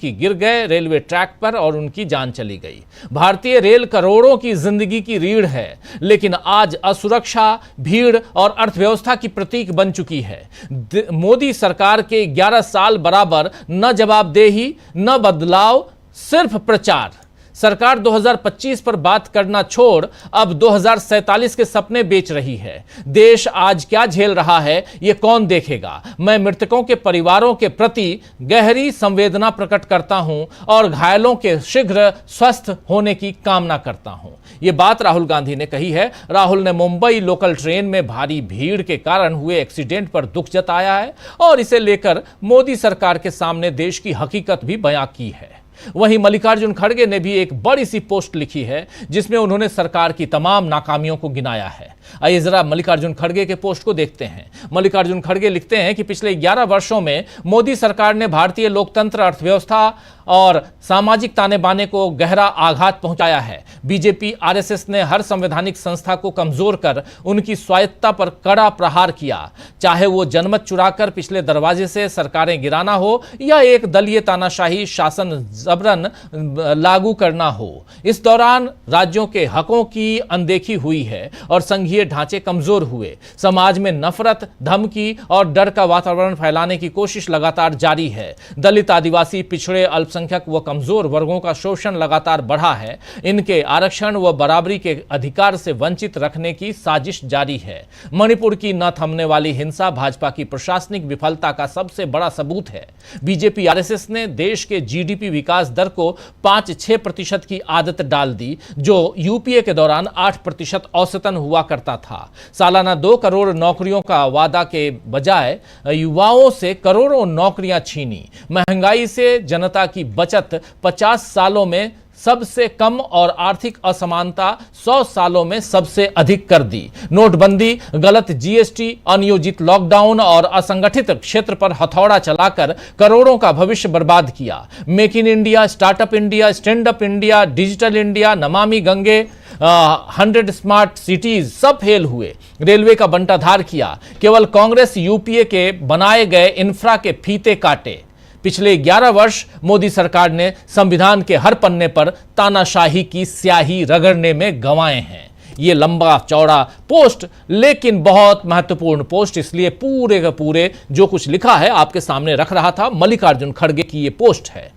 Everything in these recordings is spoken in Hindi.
की गिर गए रेलवे ट्रैक पर और उनकी जान चली गई। भारतीय रेल करोड़ों की जिंदगी की रीढ़ है, लेकिन आज असुरक्षा, भीड़ और अर्थव्यवस्था की प्रतीक बन चुकी है। मोदी सरकार के 11 साल बराबर न जवाबदेही, न बदलाव, सिर्फ प्रचार। सरकार 2025 पर बात करना छोड़ अब 2047 के सपने बेच रही है। देश आज क्या झेल रहा है ये कौन देखेगा। मैं मृतकों के परिवारों के प्रति गहरी संवेदना प्रकट करता हूं और घायलों के शीघ्र स्वस्थ होने की कामना करता हूं। ये बात राहुल गांधी ने कही है। राहुल ने मुंबई लोकल ट्रेन में भारी भीड़ के कारण हुए एक्सीडेंट पर दुख जताया है और इसे लेकर मोदी सरकार के सामने देश की हकीकत भी बयां की है। वहीं मल्लिकार्जुन खड़गे ने भी एक बड़ी सी पोस्ट लिखी है जिसमें उन्होंने सरकार की तमाम नाकामियों को गिनाया है। आइए जरा मल्लिकार्जुन खड़गे के पोस्ट को देखते हैं। मल्लिकार्जुन खड़गे लिखते हैं कि पिछले 11 वर्षों में मोदी सरकार ने भारतीय लोकतंत्र, अर्थव्यवस्था और सामाजिक ताने बाने को गहरा आघात पहुंचाया है। बीजेपी आरएसएस ने हर संवैधानिक संस्था को कमजोर कर उनकी स्वायत्तता पर कड़ा प्रहार किया, चाहे वो जनमत चुराकर पिछले दरवाजे से सरकारें गिराना हो या एक दलीय तानाशाही शासन जबरन लागू करना हो। इस दौरान राज्यों के हकों की अनदेखी हुई है और संघीय ढांचे कमजोर हुए। समाज में नफरत, धमकी और डर का वातावरण फैलाने की कोशिश लगातार जारी है। दलित, आदिवासी, पिछड़े, अल्पसंख्यक व कमजोर वर्गों का शोषण लगातार बढ़ा है। इनके आरक्षण व बराबरी के अधिकार से वंचित रखने की साजिश जारी है। मणिपुर की न थमने वाली हिंसा भाजपा की प्रशासनिक विफलता का सबसे बड़ा सबूत है। बीजेपी आरएसएस ने देश के जीडीपी विकास दर को 5-6% की आदत डाल दी, जो यूपीए के दौरान 8% औसतन हुआ करता था। सालाना 2 करोड़ नौकरियों का वादा के बजाय युवाओं से करोड़ों नौकरियां छीनी। महंगाई से जनता की बचत 50 सालों में सबसे कम और आर्थिक असमानता 100 सालों में सबसे अधिक कर दी। नोटबंदी, गलत जीएसटी, अनियोजित लॉकडाउन और असंगठित क्षेत्र पर हथौड़ा चलाकर करोड़ों का भविष्य बर्बाद किया। Make in India, startup India, stand up India, digital India, Namami Gange, 100 smart cities सब फेल हुए। रेलवे का बंटाधार किया। केवल कांग्रेस यूपीए के बनाए गए इंफ्रा के फीते काटे। पिछले 11 वर्ष मोदी सरकार ने संविधान के हर पन्ने पर तानाशाही की स्याही रगड़ने में गंवाए हैं। ये लंबा चौड़ा पोस्ट, लेकिन बहुत महत्वपूर्ण पोस्ट, इसलिए पूरे का पूरे जो कुछ लिखा है आपके सामने रख रहा था। मल्लिकार्जुन खड़गे की ये पोस्ट है।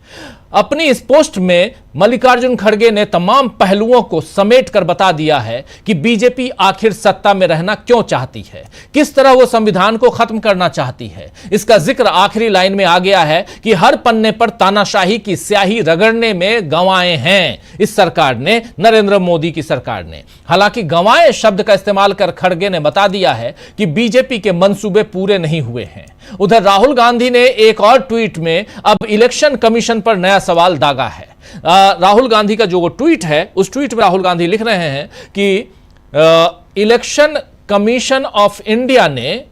अपनी इस पोस्ट में मल्लिकार्जुन खड़गे ने तमाम पहलुओं को समेट कर बता दिया है कि बीजेपी आखिर सत्ता में रहना क्यों चाहती है, किस तरह वो संविधान को खत्म करना चाहती है। इसका जिक्र आखिरी लाइन में आ गया है कि हर पन्ने पर तानाशाही की स्याही रगड़ने में गंवाए हैं इस सरकार ने, नरेंद्र मोदी की सरकार ने। हालांकि गंवाए शब्द का इस्तेमाल कर खड़गे ने बता दिया है कि बीजेपी के मंसूबे पूरे नहीं हुए हैं। उधर राहुल गांधी ने एक और ट्वीट में अब इलेक्शन कमीशन पर नया सवाल दागा है। राहुल गांधी का जो वो ट्वीट है, उस ट्वीट में राहुल गांधी लिख रहे हैं कि इलेक्शन कमीशन ऑफ इंडिया ने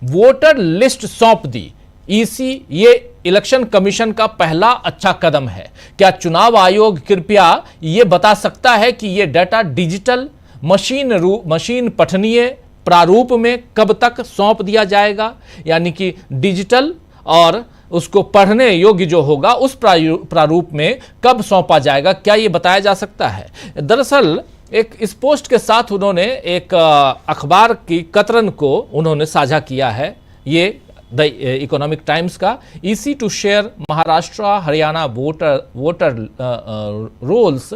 वोटर लिस्ट सौंप दी। ईसी ये इलेक्शन कमीशन का पहला अच्छा कदम है। क्या चुनाव आयोग कृपया यह बता सकता है कि यह डाटा डिजिटल मशीन पठनीय प्रारूप में कब तक सौंप दिया जाएगा, यानी कि डिजिटल और उसको पढ़ने योग्य जो होगा उस प्रारूप में कब सौंपा जाएगा, क्या यह बताया जा सकता है। दरअसल एक इस पोस्ट के साथ उन्होंने एक अखबार की कतरन को उन्होंने साझा किया है, ये द इकोनॉमिक टाइम्स का। EC to share Maharashtra Haryana voter rolls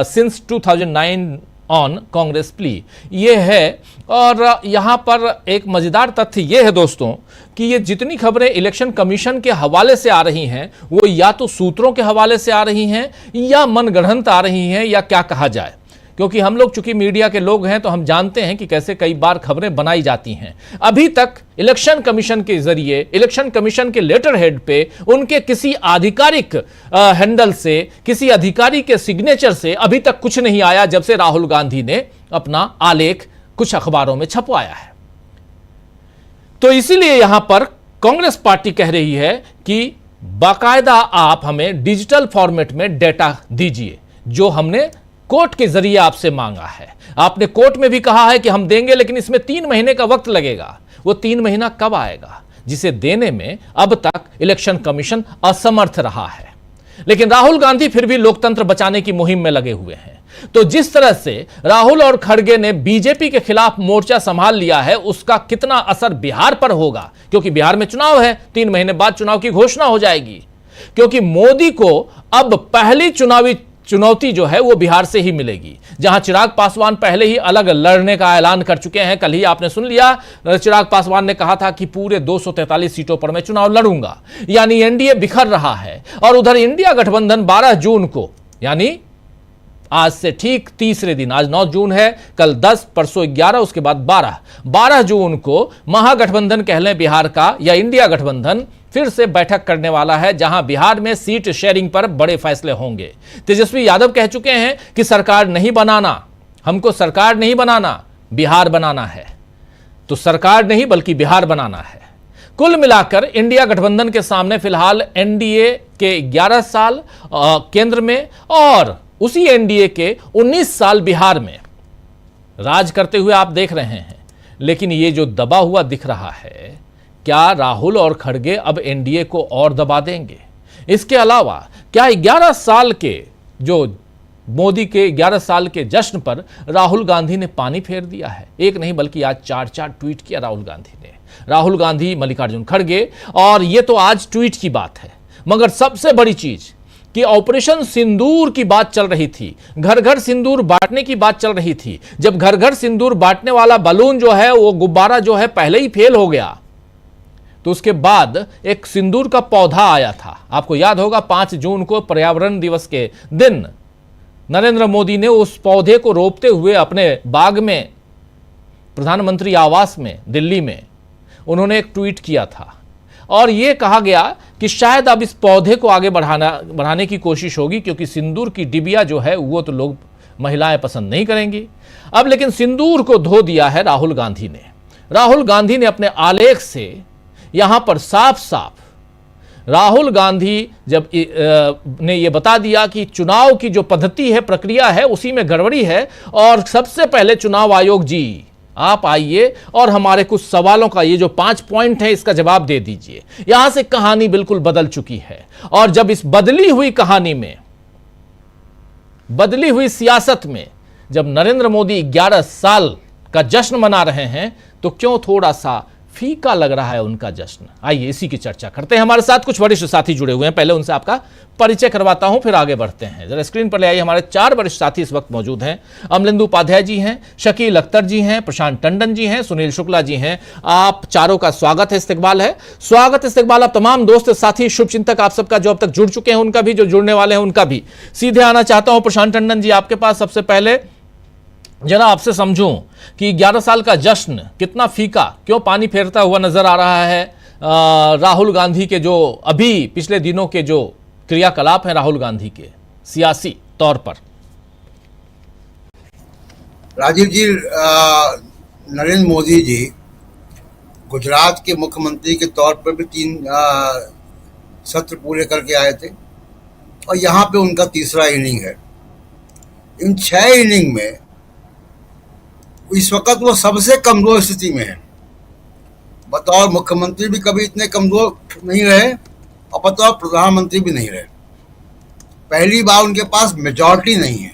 since 2009 on Congress plea, ये है। और यहां पर एक मजेदार तथ्य यह है दोस्तों कि ये जितनी खबरें इलेक्शन कमीशन के हवाले से आ रही हैं वो या तो सूत्रों के हवाले से आ रही हैं या मनगढ़ंत आ रही हैं, या क्या कहा जाए, क्योंकि हम लोग चूंकि मीडिया के लोग हैं तो हम जानते हैं कि कैसे कई बार खबरें बनाई जाती हैं। अभी तक इलेक्शन कमीशन के जरिए, इलेक्शन कमीशन के लेटर हेड पे उनके किसी आधिकारिक हैंडल से, किसी अधिकारी के सिग्नेचर से अभी तक कुछ नहीं आया जब से राहुल गांधी ने अपना आलेख कुछ अखबारों में छपवाया है। तो इसीलिए यहां पर कांग्रेस पार्टी कह रही है कि बाकायदा आप हमें डिजिटल फॉर्मेट में डेटा दीजिए, जो हमने कोर्ट के जरिए आपसे मांगा है। आपने कोर्ट में भी कहा है कि हम देंगे, लेकिन इसमें 3 महीने का वक्त लगेगा। वो 3 महीना कब आएगा, जिसे देने में अब तक इलेक्शन कमीशन असमर्थ रहा है। लेकिन राहुल गांधी फिर भी लोकतंत्र बचाने की मुहिम में लगे हुए हैं। तो जिस तरह से राहुल और खड़गे ने बीजेपी के खिलाफ मोर्चा संभाल लिया है, उसका कितना असर बिहार पर होगा, क्योंकि बिहार में चुनाव है, 3 महीने बाद चुनाव की घोषणा हो जाएगी। क्योंकि मोदी को अब पहली चुनावी चुनौती जो है वो बिहार से ही मिलेगी, जहां चिराग पासवान पहले ही अलग लड़ने का ऐलान कर चुके हैं। कल ही आपने सुन लिया, चिराग पासवान ने कहा था कि पूरे 243 सीटों पर मैं चुनाव लड़ूंगा। यानी एनडीए बिखर रहा है। और उधर इंडिया गठबंधन 12 जून को, यानी आज से ठीक तीसरे दिन, आज 9 जून है, कल 10, परसों 11, उसके बाद 12 जून को महागठबंधन कह लें बिहार का, या इंडिया गठबंधन फिर से बैठक करने वाला है, जहां बिहार में सीट शेयरिंग पर बड़े फैसले होंगे। तेजस्वी यादव कह चुके हैं कि सरकार नहीं बनाना, हमको सरकार नहीं बनाना, बिहार बनाना है। तो सरकार नहीं बल्कि बिहार बनाना है। कुल मिलाकर इंडिया गठबंधन के सामने फिलहाल एनडीए के 11 साल केंद्र में और उसी एनडीए के 19 साल बिहार में राज करते हुए आप देख रहे हैं। लेकिन ये जो दबा हुआ दिख रहा है, क्या राहुल और खड़गे अब एनडीए को और दबा देंगे? इसके अलावा क्या 11 साल के जो मोदी के 11 साल के जश्न पर राहुल गांधी ने पानी फेर दिया है? एक नहीं बल्कि आज 4 ट्वीट किया राहुल गांधी ने। राहुल गांधी, मल्लिकार्जुन खड़गे, और ये तो आज ट्वीट की बात है। मगर सबसे बड़ी चीज कि ऑपरेशन सिंदूर की बात चल रही थी, घर घर सिंदूर बांटने की बात चल रही थी। जब घर घर सिंदूर बांटने वाला बलून जो है, वो गुब्बारा जो है, पहले ही फेल हो गया, तो उसके बाद एक सिंदूर का पौधा आया था। आपको याद होगा 5 जून को पर्यावरण दिवस के दिन नरेंद्र मोदी ने उस पौधे को रोपते हुए अपने बाग में, प्रधानमंत्री आवास में दिल्ली में, उन्होंने एक ट्वीट किया था और यह कहा गया कि शायद अब इस पौधे को आगे बढ़ाने की कोशिश होगी, क्योंकि सिंदूर की डिबिया जो है वो तो लोग, महिलाएं पसंद नहीं करेंगी। अब लेकिन सिंदूर को धो दिया है राहुल गांधी ने। राहुल गांधी ने अपने आलेख से यहां पर साफ साफ राहुल गांधी जब ने यह बता दिया कि चुनाव की जो पद्धति है, प्रक्रिया है, उसी में गड़बड़ी है और सबसे पहले चुनाव आयोग जी आप आइए और हमारे कुछ सवालों का ये जो 5 पॉइंट है इसका जवाब दे दीजिए। यहां से कहानी बिल्कुल बदल चुकी है। और जब इस बदली हुई कहानी में, बदली हुई सियासत में, जब नरेंद्र मोदी 11 साल का जश्न मना रहे हैं, तो क्यों थोड़ा सा फीका लग रहा है उनका जश्न? आइए इसी की चर्चा करते हैं। हमारे साथ कुछ वरिष्ठ साथी जुड़े हुए हैं, पहले उनसे आपका परिचय करवाता हूं, फिर आगे बढ़ते हैं। जरा स्क्रीन पर ले आइए, हमारे 4 वरिष्ठ साथी इस वक्त मौजूद हैं। अमलेंदु उपाध्याय जी हैं, शकील अख्तर जी हैं, प्रशांत टंडन जी हैं, सुनील शुक्ला जी हैं। आप चारों का स्वागत है, इस्तकबाल है। स्वागत इस्तकबाल आप तमाम दोस्त साथी शुभचिंतक आप सबका जो अब तक जुड़ चुके हैं उनका भी, जो जुड़ने वाले हैं उनका भी। सीधे आना चाहता हूं प्रशांत टंडन जी आपके पास। सबसे पहले जरा आपसे समझूं कि 11 साल का जश्न कितना फीका, क्यों पानी फेरता हुआ नजर आ रहा है? राहुल गांधी के जो अभी पिछले दिनों के जो क्रियाकलाप हैं राहुल गांधी के सियासी तौर पर। राजीव जी, नरेंद्र मोदी जी गुजरात के मुख्यमंत्री के तौर पर भी 3 सत्र पूरे करके आए थे और यहाँ पे उनका तीसरा इनिंग है। इन 6 इनिंग में इस वक्त वो सबसे कमजोर स्थिति में है। बतौर मुख्यमंत्री भी कभी इतने कमजोर नहीं रहे और बतौर प्रधानमंत्री भी नहीं रहे। पहली बार उनके पास मेजॉरिटी नहीं है।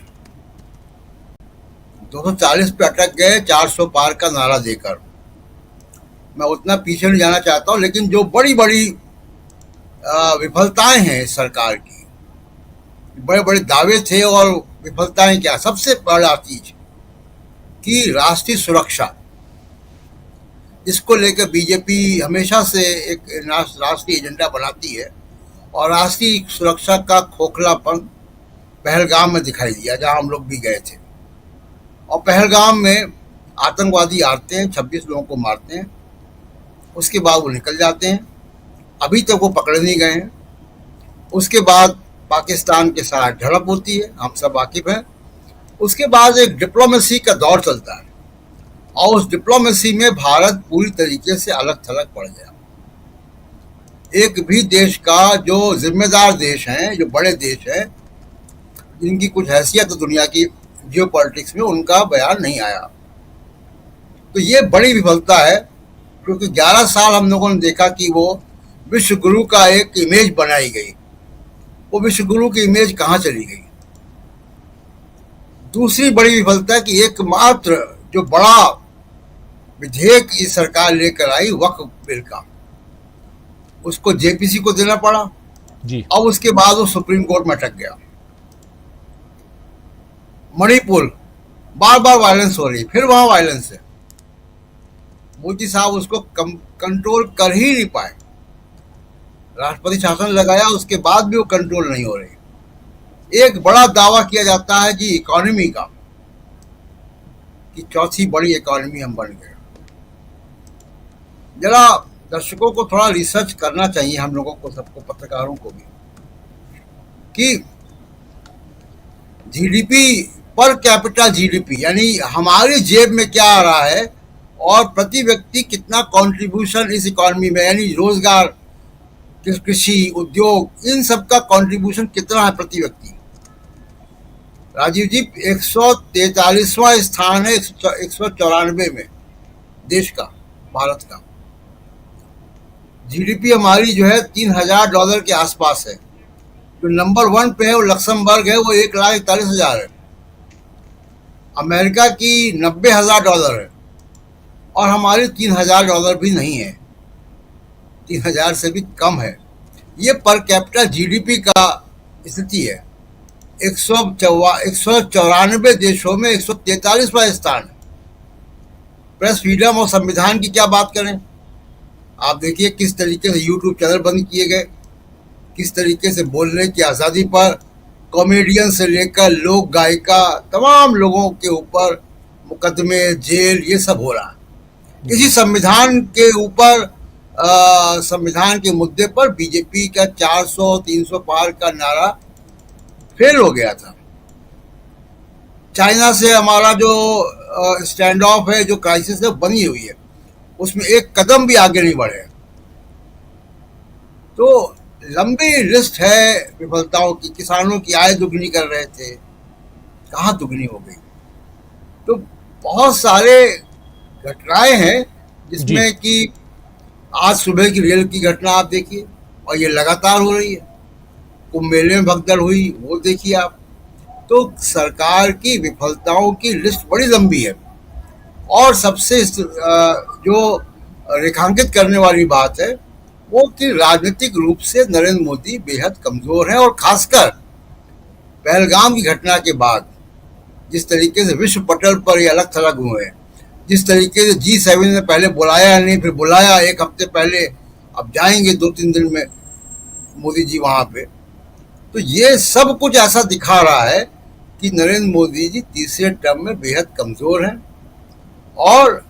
240 पे अटक गए 400 पार का नारा देकर। मैं उतना पीछे नहीं जाना चाहता हूँ, लेकिन जो बड़ी बड़ी विफलताएं हैं इस सरकार की, बड़े बड़े दावे थे और विफलताएं क्या, सबसे बड़ा चीज कि राष्ट्रीय सुरक्षा, इसको लेकर बीजेपी हमेशा से एक राष्ट्रीय एजेंडा बनाती है और राष्ट्रीय सुरक्षा का खोखलापन पहलगाम में दिखाई दिया, जहां हम लोग भी गए थे। और पहलगाम में आतंकवादी आते हैं, 26 लोगों को मारते हैं, उसके बाद वो निकल जाते हैं। अभी तक वो पकड़े नहीं गए हैं। उसके बाद पाकिस्तान के साथ झड़प होती है, हम सब वाकिफ हैं। उसके बाद एक डिप्लोमेसी का दौर चलता है और उस डिप्लोमेसी में भारत पूरी तरीके से अलग थलग पड़ गया। एक भी देश का जो जिम्मेदार देश हैं, जो बड़े देश हैं, जिनकी कुछ हैसियत है दुनिया की जियोपॉलिटिक्स में, उनका बयान नहीं आया। तो ये बड़ी विफलता है, क्योंकि 11 साल हम लोगों ने देखा कि वो विश्व गुरु का एक इमेज बनाई गई वो विश्वगुरु की इमेज कहाँ चली गई। दूसरी बड़ी विफलता कि एकमात्र जो बड़ा विधेयक इस सरकार लेकर आई वक्फ बिल का, उसको जेपीसी को देना पड़ा जी। अब उसके बाद वो सुप्रीम कोर्ट में अटक गया। मणिपुर बार बार वायलेंस हो रही, फिर वहां वायलेंस है। मोदी साहब उसको कंट्रोल कर ही नहीं पाए। राष्ट्रपति शासन लगाया, उसके बाद भी वो कंट्रोल नहीं हो रही। एक बड़ा दावा किया जाता है जी इकोनॉमी का, कि चौथी बड़ी इकोनॉमी हम बन गए। जरा दर्शकों को थोड़ा रिसर्च करना चाहिए, हम लोगों को, सबको, पत्रकारों को भी, कि जीडीपी पर कैपिटा जीडीपी यानी हमारी जेब में क्या आ रहा है और प्रति व्यक्ति कितना कंट्रीब्यूशन इस इकोनॉमी में, यानी रोजगार, कृषि, उद्योग, इन सब का कंट्रीब्यूशन कितना है प्रति व्यक्ति। राजीव जी 143वां स्थान है 194 में देश का, भारत का। जीडीपी हमारी जो है $3000 के आसपास है। जो नंबर 1 पे है वो लक्समबर्ग है, वो $1,41,000 है। अमेरिका की $90,000 है और हमारी $3,000 भी नहीं है, 3,000 से भी कम है। ये पर कैपिटा जीडीपी का स्थिति है। 194 देशों में 143वां स्थान है। प्रेस फ्रीडम और संविधान की क्या बात करें। आप देखिए किस तरीके से यूट्यूब चैनल बंद किए गए, किस तरीके से बोलने की आज़ादी पर कॉमेडियन से लेकर लोक गायिका तमाम लोगों के ऊपर मुकदमे, जेल, ये सब हो रहा है। इसी संविधान के ऊपर, संविधान के मुद्दे पर बीजेपी का 400-300 पार का नारा फेल हो गया था। चाइना से हमारा जो स्टैंड ऑफ है, जो क्राइसिस है, बनी हुई है, उसमें एक कदम भी आगे नहीं बढ़े। तो लंबी लिस्ट है विफलताओं की। किसानों की आय दुगनी कर रहे थे, कहाँ दुगनी हो गई। तो बहुत सारे घटनाएं हैं जिसमें कि आज सुबह की रेल की घटना आप देखिए, और ये लगातार हो रही है। कुंभ मेले में भगदड़ हुई, वो देखिए आप। तो सरकार की विफलताओं की लिस्ट बड़ी लंबी है। और सबसे जो रेखांकित करने वाली बात है वो कि राजनीतिक रूप से नरेंद्र मोदी बेहद कमजोर है। और खासकर पहलगाम की घटना के बाद जिस तरीके से विश्व पटल पर ये अलग थलग हुए हैं, जिस तरीके से G7 ने पहले बुलाया नहीं, फिर बुलाया एक हफ्ते पहले, अब जाएंगे 2-3 दिन में मोदी जी वहां पे। तो ये सब कुछ ऐसा दिखा रहा है कि नरेंद्र मोदी जी तीसरे टर्म में बेहद कमजोर हैं। और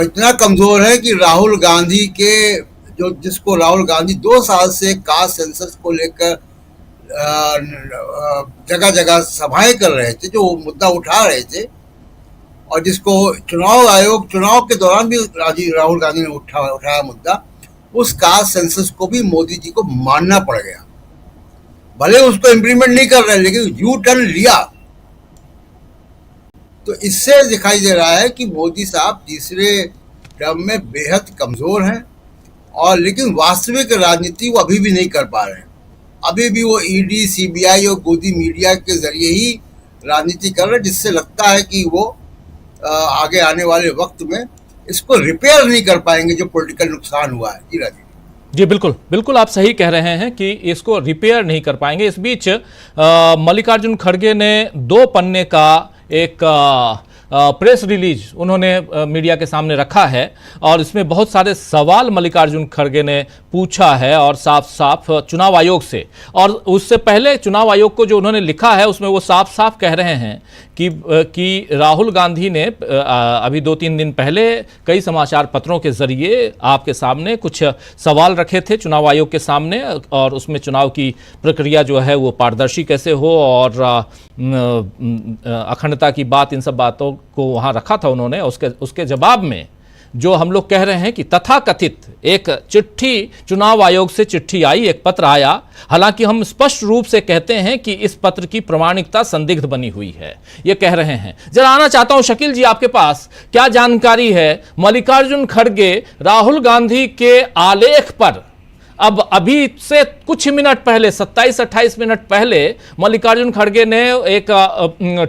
इतना कमजोर है कि राहुल गांधी के जिसको राहुल गांधी 2 साल से कास्ट सेंसस को लेकर जगह जगह सभाएं कर रहे थे, जो मुद्दा उठा रहे थे, और जिसको चुनाव आयोग, चुनाव के दौरान भी राहुल गांधी ने उठाया मुद्दा, उस कास्ट सेंसस को भी मोदी जी को मानना पड़ गया। भले उसको इम्प्लीमेंट नहीं कर रहे, लेकिन यू टर्न लिया। तो इससे दिखाई दे रहा है कि मोदी साहब तीसरे टर्म में बेहद कमजोर हैं। और लेकिन वास्तविक राजनीति वो अभी भी नहीं कर पा रहे हैं। अभी भी वो ईडी, सीबीआई और गोदी मीडिया के जरिए ही राजनीति कर रहे हैं, जिससे लगता है कि वो आगे आने वाले वक्त में इसको रिपेयर नहीं कर पाएंगे जो पॉलिटिकल नुकसान हुआ है। जी राजीव जी, बिल्कुल बिल्कुल आप सही कह रहे हैं कि इसको रिपेयर नहीं कर पाएंगे। इस बीच मल्लिकार्जुन खड़गे ने 2 पन्ने का एक प्रेस रिलीज उन्होंने मीडिया के सामने रखा है और इसमें बहुत सारे सवाल मल्लिकार्जुन खड़गे ने पूछा है और साफ साफ चुनाव आयोग से। और उससे पहले चुनाव आयोग को जो उन्होंने लिखा है उसमें वो साफ साफ कह रहे हैं कि राहुल गांधी ने अभी 2-3 दिन पहले कई समाचार पत्रों के जरिए आपके सामने कुछ सवाल रखे थे चुनाव आयोग के सामने, और उसमें चुनाव की प्रक्रिया जो है वो पारदर्शी कैसे हो और अखंडता की बात, इन सब बातों को वहां रखा था उन्होंने। उसके जवाब में जो हम लोग कह रहे हैं कि तथाकथित एक चिट्ठी चुनाव आयोग से चिट्ठी आई, एक पत्र आया। हालांकि हम स्पष्ट रूप से कहते हैं कि इस पत्र की प्रामाणिकता संदिग्ध बनी हुई है, ये कह रहे हैं। जरा आना चाहता हूं शकील जी आपके पास, क्या जानकारी है मल्लिकार्जुन खड़गे राहुल गांधी के आलेख पर अब अभी से कुछ मिनट पहले 27-28 मिनट पहले मल्लिकार्जुन खड़गे ने एक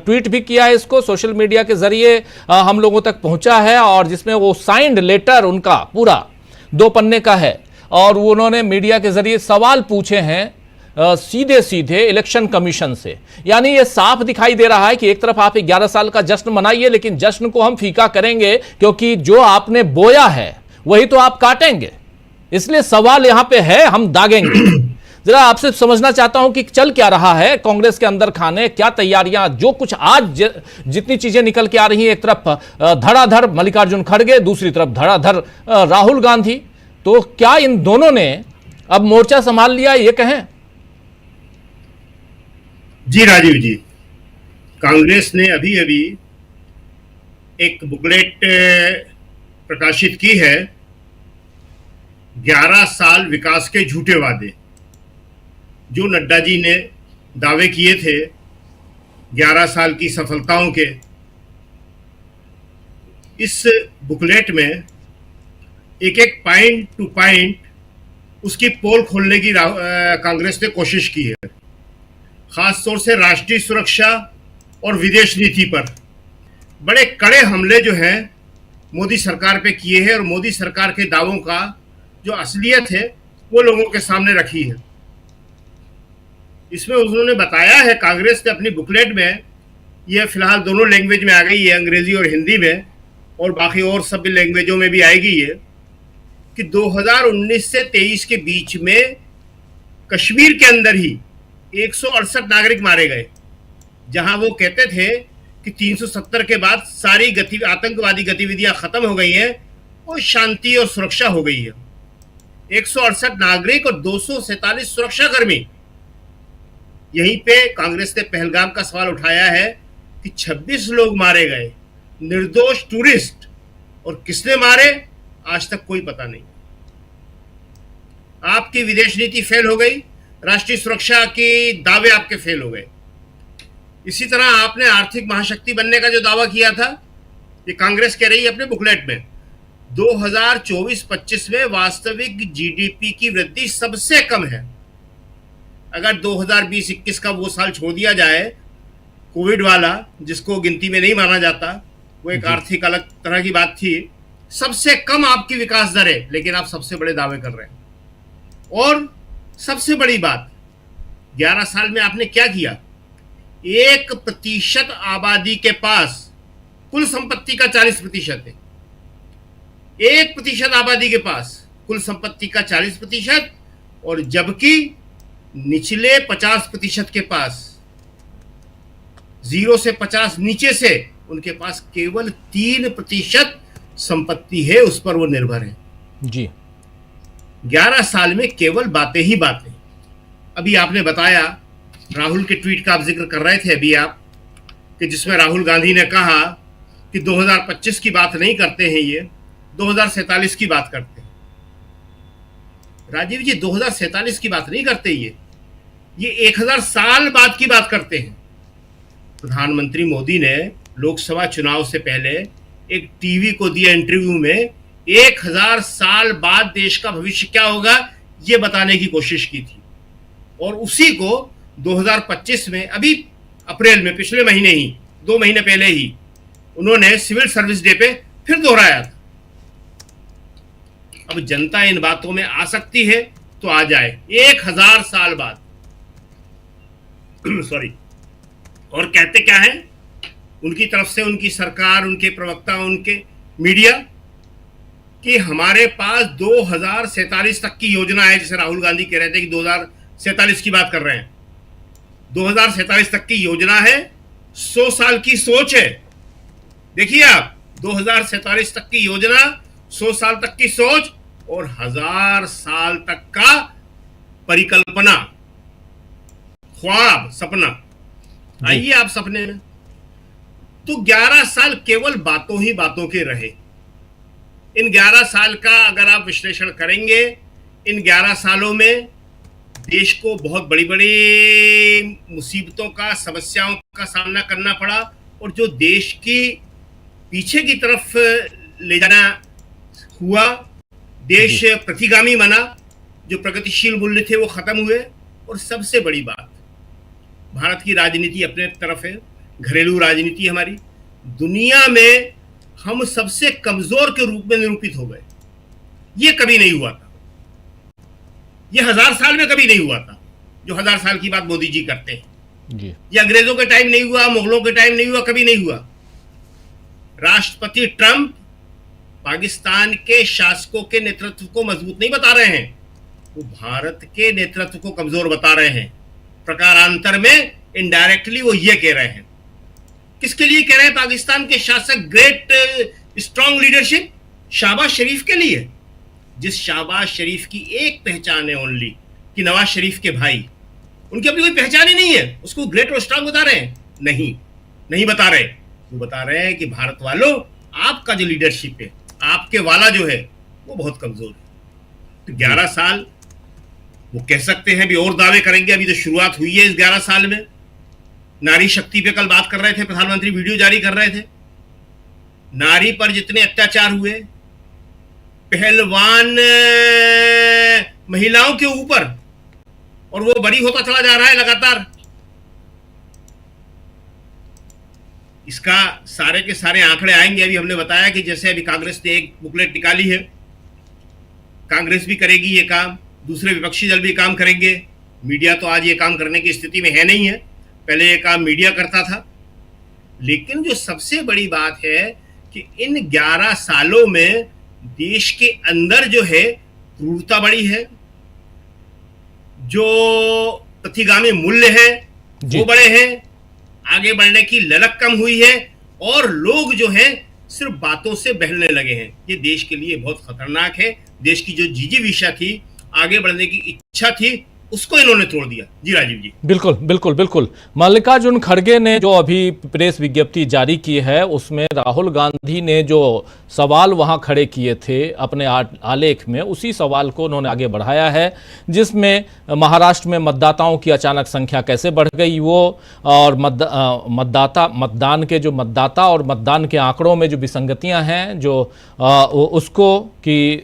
ट्वीट भी किया है, इसको सोशल मीडिया के जरिए हम लोगों तक पहुंचा है, और जिसमें वो साइंड लेटर उनका पूरा 2 पन्ने का है, और उन्होंने मीडिया के जरिए सवाल पूछे हैं सीधे सीधे इलेक्शन कमीशन से। यानी ये साफ दिखाई दे रहा है कि एक तरफ आप 11 साल का जश्न मनाइए, लेकिन जश्न को हम फीका करेंगे, क्योंकि जो आपने बोया है वही तो आप काटेंगे। इसलिए सवाल यहां पे है, हम दागेंगे। जरा आपसे समझना चाहता हूं कि चल क्या रहा है कांग्रेस के अंदर खाने, क्या तैयारियां, जो कुछ आज जितनी चीजें निकल के आ रही हैं, एक तरफ धड़ाधड़ मल्लिकार्जुन खड़गे, दूसरी तरफ धड़ाधड़ राहुल गांधी, तो क्या इन दोनों ने अब मोर्चा संभाल लिया, ये कहें? जी राजीव जी, कांग्रेस ने अभी अभी एक बुकलेट प्रकाशित की है, 11 साल विकास के झूठे वादे। जो नड्डा जी ने दावे किए थे 11 साल की सफलताओं के, इस बुकलेट में एक एक पॉइंट टू पॉइंट उसकी पोल खोलने की कांग्रेस ने कोशिश की है। खासतौर से राष्ट्रीय सुरक्षा और विदेश नीति पर बड़े कड़े हमले जो हैं मोदी सरकार पे किए हैं, और मोदी सरकार के दावों का जो असलियत है वो लोगों के सामने रखी है। इसमें उन्होंने बताया है, कांग्रेस ने अपनी बुकलेट में, यह फिलहाल दोनों लैंग्वेज में आ गई है, अंग्रेजी और हिंदी में, और बाकी और सब लैंग्वेजों में भी आएगी ये, कि 2019 से 23 के बीच में कश्मीर के अंदर ही 168 नागरिक मारे गए, जहां वो कहते थे कि 370 के बाद सारी आतंकवादी गतिविधियां खत्म हो गई हैं और शांति और सुरक्षा हो गई है। 168 नागरिक और 247 सुरक्षाकर्मी। यहीं पे कांग्रेस ने पहलगाम का सवाल उठाया है कि 26 लोग मारे गए, निर्दोष टूरिस्ट, और किसने मारे आज तक कोई पता नहीं। आपकी विदेश नीति फेल हो गई, राष्ट्रीय सुरक्षा की दावे आपके फेल हो गए। इसी तरह आपने आर्थिक महाशक्ति बनने का जो दावा किया था, ये कांग्रेस कह रही है अपने बुकलेट में, 2024-25 में वास्तविक जीडीपी की वृद्धि सबसे कम है। अगर 2020-21 का वो साल छोड़ दिया जाए, कोविड वाला, जिसको गिनती में नहीं माना जाता, वो एक आर्थिक अलग तरह की बात थी, सबसे कम आपकी विकास दर है, लेकिन आप सबसे बड़े दावे कर रहे हैं। और सबसे बड़ी बात, 11 साल में आपने क्या किया? 1% आबादी के पास कुल संपत्ति का 40% है। 1% आबादी के पास कुल संपत्ति का 40%, और जबकि निचले 50% के पास, 0 से 50 नीचे से, उनके पास केवल 3% संपत्ति है, उस पर वो निर्भर है। जी, 11 साल में केवल बातें ही बातें। अभी आपने बताया, राहुल के ट्वीट का आप जिक्र कर रहे थे अभी आप, कि जिसमें राहुल गांधी ने कहा कि 2025 की बात नहीं करते हैं, ये 2047 की बात करते हैं। राजीव जी, 2047 की बात नहीं करते, ये 1000 साल बाद की बात करते हैं। प्रधानमंत्री मोदी ने लोकसभा चुनाव से पहले एक टीवी को दिया इंटरव्यू में 1000 साल बाद देश का भविष्य क्या होगा ये बताने की कोशिश की थी, और उसी को 2025 में, अभी अप्रैल में, पिछले महीने ही, 2 महीने पहले ही, उन्होंने सिविल सर्विस डे पे फिर दोहराया था। अब जनता इन बातों में आ सकती है तो आ जाए, 1000 साल बाद सॉरी। और कहते क्या है उनकी तरफ से, उनकी सरकार, उनके प्रवक्ता, उनके मीडिया, कि हमारे पास 2047 तक की योजना है। जैसे राहुल गांधी कह रहे थे कि 2047 की बात कर रहे हैं, 2047 तक की योजना है, 100 साल की सोच है। देखिए आप, 2047 तक की योजना, 100 साल तक की सोच, और 1000 साल तक का परिकल्पना, ख्वाब, सपना। आइए आप सपने में। तो 11 साल केवल बातों ही बातों के रहे। इन 11 साल का अगर आप विश्लेषण करेंगे, इन 11 सालों में देश को बहुत बड़ी बड़ी मुसीबतों का, समस्याओं का सामना करना पड़ा, और जो देश की पीछे की तरफ ले जाना हुआ, देश प्रतिगामी बना, जो प्रगतिशील मूल्य थे वो खत्म हुए। और सबसे बड़ी बात, भारत की राजनीति अपने तरफ है, घरेलू राजनीति हमारी, दुनिया में हम सबसे कमजोर के रूप में निरूपित हो गए। ये कभी नहीं हुआ था, ये 1000 साल में कभी नहीं हुआ था। जो 1000 साल की बात मोदी जी करते हैं जी। ये अंग्रेजों के टाइम नहीं हुआ, मुगलों के टाइम नहीं हुआ, कभी नहीं हुआ। राष्ट्रपति ट्रंप पाकिस्तान के शासकों के नेतृत्व को मजबूत नहीं बता रहे हैं, वो भारत के नेतृत्व को कमजोर बता रहे हैं। प्रकारांतर में इनडायरेक्टली वो ये कह रहे हैं। किसके लिए कह रहे हैं? पाकिस्तान के शासक ग्रेट स्ट्रॉन्ग लीडरशिप, शहबाज शरीफ के लिए, जिस शहबाज शरीफ की एक पहचान है ओनली, कि नवाज शरीफ के भाई, उनकी अपनी कोई पहचान ही नहीं है, उसको ग्रेट और स्ट्रॉन्ग बता रहे हैं? नहीं बता रहे। वो बता रहे हैं कि भारत वालों, आपका जो लीडरशिप है, आपके वाला जो है, वो बहुत कमजोर है। तो 11 साल वो कह सकते हैं, भी और दावे करेंगे, अभी तो शुरुआत हुई है इस 11 साल में। नारी शक्ति पे कल बात कर रहे थे प्रधानमंत्री, वीडियो जारी कर रहे थे। नारी पर जितने अत्याचार हुए, पहलवान महिलाओं के ऊपर, और वो बड़ी होता चला जा रहा है लगातार। इसका सारे के सारे आंकड़े आएंगे। अभी हमने बताया कि जैसे अभी कांग्रेस ने एक बुकलेट निकाली है, कांग्रेस भी करेगी ये काम, दूसरे विपक्षी दल भी काम करेंगे। मीडिया तो आज ये काम करने की स्थिति में है नहीं है, पहले ये काम मीडिया करता था। लेकिन जो सबसे बड़ी बात है कि इन 11 सालों में देश के अंदर जो है क्रूरता बढ़ी है, जो प्रतिगामी मूल्य है वो बढ़े हैं, आगे बढ़ने की ललक कम हुई है, और लोग जो है सिर्फ बातों से बहलने लगे हैं। ये देश के लिए बहुत खतरनाक है। देश की जो जिजीविषा थी, आगे बढ़ने की इच्छा थी, उसको इन्होंने तोड़ दिया। जी राजीव जी। बिल्कुल बिल्कुल बिल्कुल। मल्लिकार्जुन खड़गे ने जो अभी प्रेस विज्ञप्ति जारी की है, उसमें राहुल गांधी ने जो सवाल वहां खड़े किए थे अपने आलेख में, उसी सवाल को उन्होंने आगे बढ़ाया है, जिसमें महाराष्ट्र में मतदाताओं की अचानक संख्या कैसे बढ़ गई वो, और मतदान के जो मतदाता और मतदान के आंकड़ों में जो विसंगतियां हैं, जो उसको कि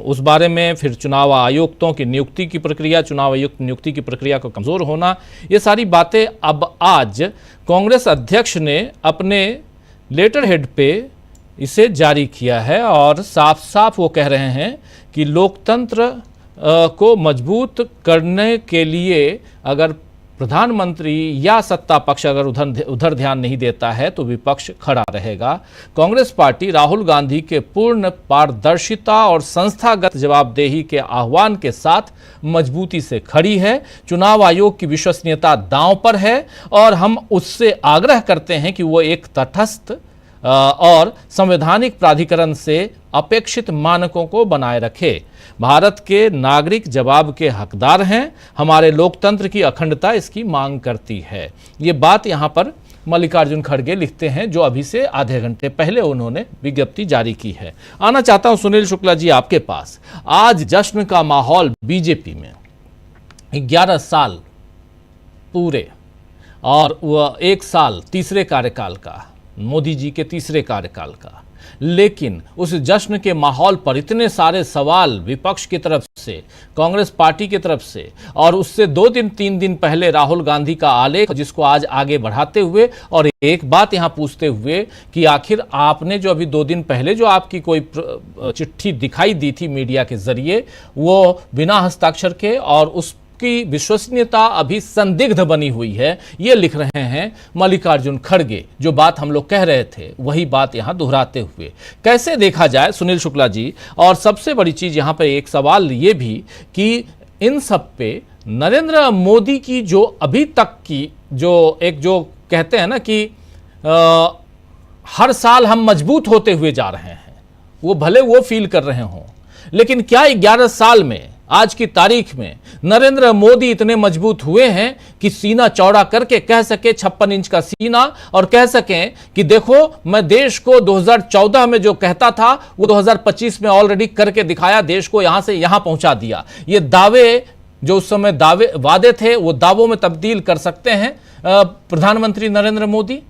उस बारे में, फिर चुनाव आयुक्तों की नियुक्ति की प्रक्रिया, चुनाव आयुक्त नियुक्ति की प्रक्रिया को कमजोर होना, ये सारी बातें अब आज कांग्रेस अध्यक्ष ने अपने लेटर हेड पे इसे जारी किया है, और साफ साफ वो कह रहे हैं कि लोकतंत्र को मजबूत करने के लिए अगर प्रधानमंत्री या सत्ता पक्ष अगर उधर ध्यान नहीं देता है तो विपक्ष खड़ा रहेगा। कांग्रेस पार्टी राहुल गांधी के पूर्ण पारदर्शिता और संस्थागत जवाबदेही के आह्वान के साथ मजबूती से खड़ी है। चुनाव आयोग की विश्वसनीयता दांव पर है, और हम उससे आग्रह करते हैं कि वो एक तटस्थ और संवैधानिक प्राधिकरण से अपेक्षित मानकों को बनाए रखे। भारत के नागरिक जवाब के हकदार हैं, हमारे लोकतंत्र की अखंडता इसकी मांग करती है। ये बात यहाँ पर मल्लिकार्जुन खड़गे लिखते हैं, जो अभी से आधे घंटे पहले उन्होंने विज्ञप्ति जारी की है। आना चाहता हूं सुनील शुक्ला जी आपके पास। आज जश्न का माहौल बीजेपी में, 11 साल पूरे, और वह 1 साल तीसरे कार्यकाल का, मोदी जी के तीसरे कार्यकाल का, लेकिन उस जश्न के माहौल पर इतने सारे सवाल विपक्ष की तरफ से, कांग्रेस पार्टी की तरफ से, और उससे 2-3 दिन पहले राहुल गांधी का आलेख, जिसको आज आगे बढ़ाते हुए और एक बात यहां पूछते हुए कि आखिर आपने जो अभी 2 दिन पहले जो आपकी कोई चिट्ठी दिखाई दी थी मीडिया के जरिए, वो बिना हस्ताक्षर के, और उस की विश्वसनीयता अभी संदिग्ध बनी हुई है, ये लिख रहे हैं मल्लिकार्जुन खड़गे। जो बात हम लोग कह रहे थे वही बात यहां दोहराते हुए, कैसे देखा जाए सुनील शुक्ला जी? और सबसे बड़ी चीज यहां पर एक सवाल ये भी कि इन सब पे नरेंद्र मोदी की जो अभी तक की जो कहते हैं ना कि हर साल हम मजबूत होते हुए जा रहे हैं, वो भले वो फील कर रहे हों, लेकिन क्या 11 साल में, आज की तारीख में नरेंद्र मोदी इतने मजबूत हुए हैं कि सीना चौड़ा करके कह सके, 56 इंच का सीना, और कह सकें कि देखो मैं देश को 2014 में जो कहता था वो 2025 में ऑलरेडी करके दिखाया, देश को यहां से यहां पहुंचा दिया। ये दावे जो उस समय वादे थे वो दावों में तब्दील कर सकते हैं प्रधानमंत्री नरेंद्र मोदी?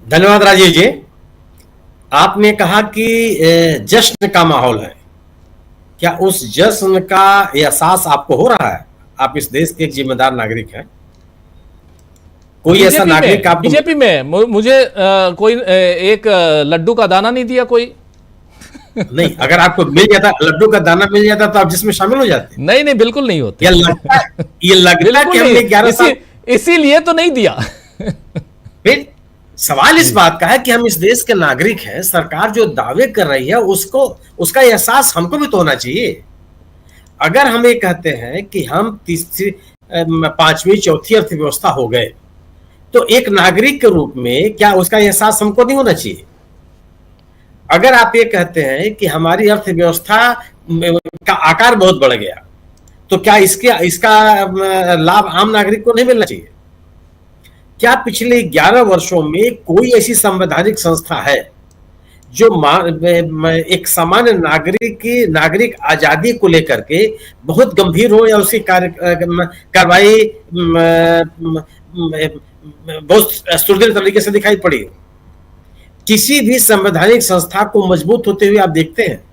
धन्यवाद राजीव जी। आपने कहा कि जश्न का माहौल है, क्या उस जश्न का एहसास आपको हो रहा है? आप इस देश के एक जिम्मेदार नागरिक हैं, कोई ऐसा नागरिक आपको? बीजेपी में मुझे कोई एक लड्डू का दाना नहीं दिया कोई। नहीं, अगर आपको मिल जाता, लड्डू का दाना मिल जाता तो आप जिसमें शामिल हो जाते? नहीं नहीं, बिल्कुल नहीं होते। ये लगता कि हमने 11 साल, इसीलिए तो नहीं दिया। फिर सवाल इस बात का है कि हम इस देश के नागरिक हैं, सरकार जो दावे कर रही है उसका एहसास हमको भी तो होना चाहिए। अगर हम ये कहते हैं कि हम तीसरी, पांचवी, चौथी अर्थव्यवस्था हो गए, तो एक नागरिक के रूप में क्या उसका एहसास हमको नहीं होना चाहिए? अगर आप ये कहते हैं कि हमारी अर्थव्यवस्था का आकार बहुत बढ़ गया, तो क्या इसका लाभ आम नागरिक को नहीं मिलना चाहिए? क्या पिछले 11 वर्षों में कोई ऐसी संवैधानिक संस्था है जो एक सामान्य नागरिक आजादी को लेकर के बहुत गंभीर हो, या उसकी कार्रवाई बहुत सुदृढ़ तरीके से दिखाई पड़ी हो? किसी भी संवैधानिक संस्था को मजबूत होते हुए आप देखते हैं?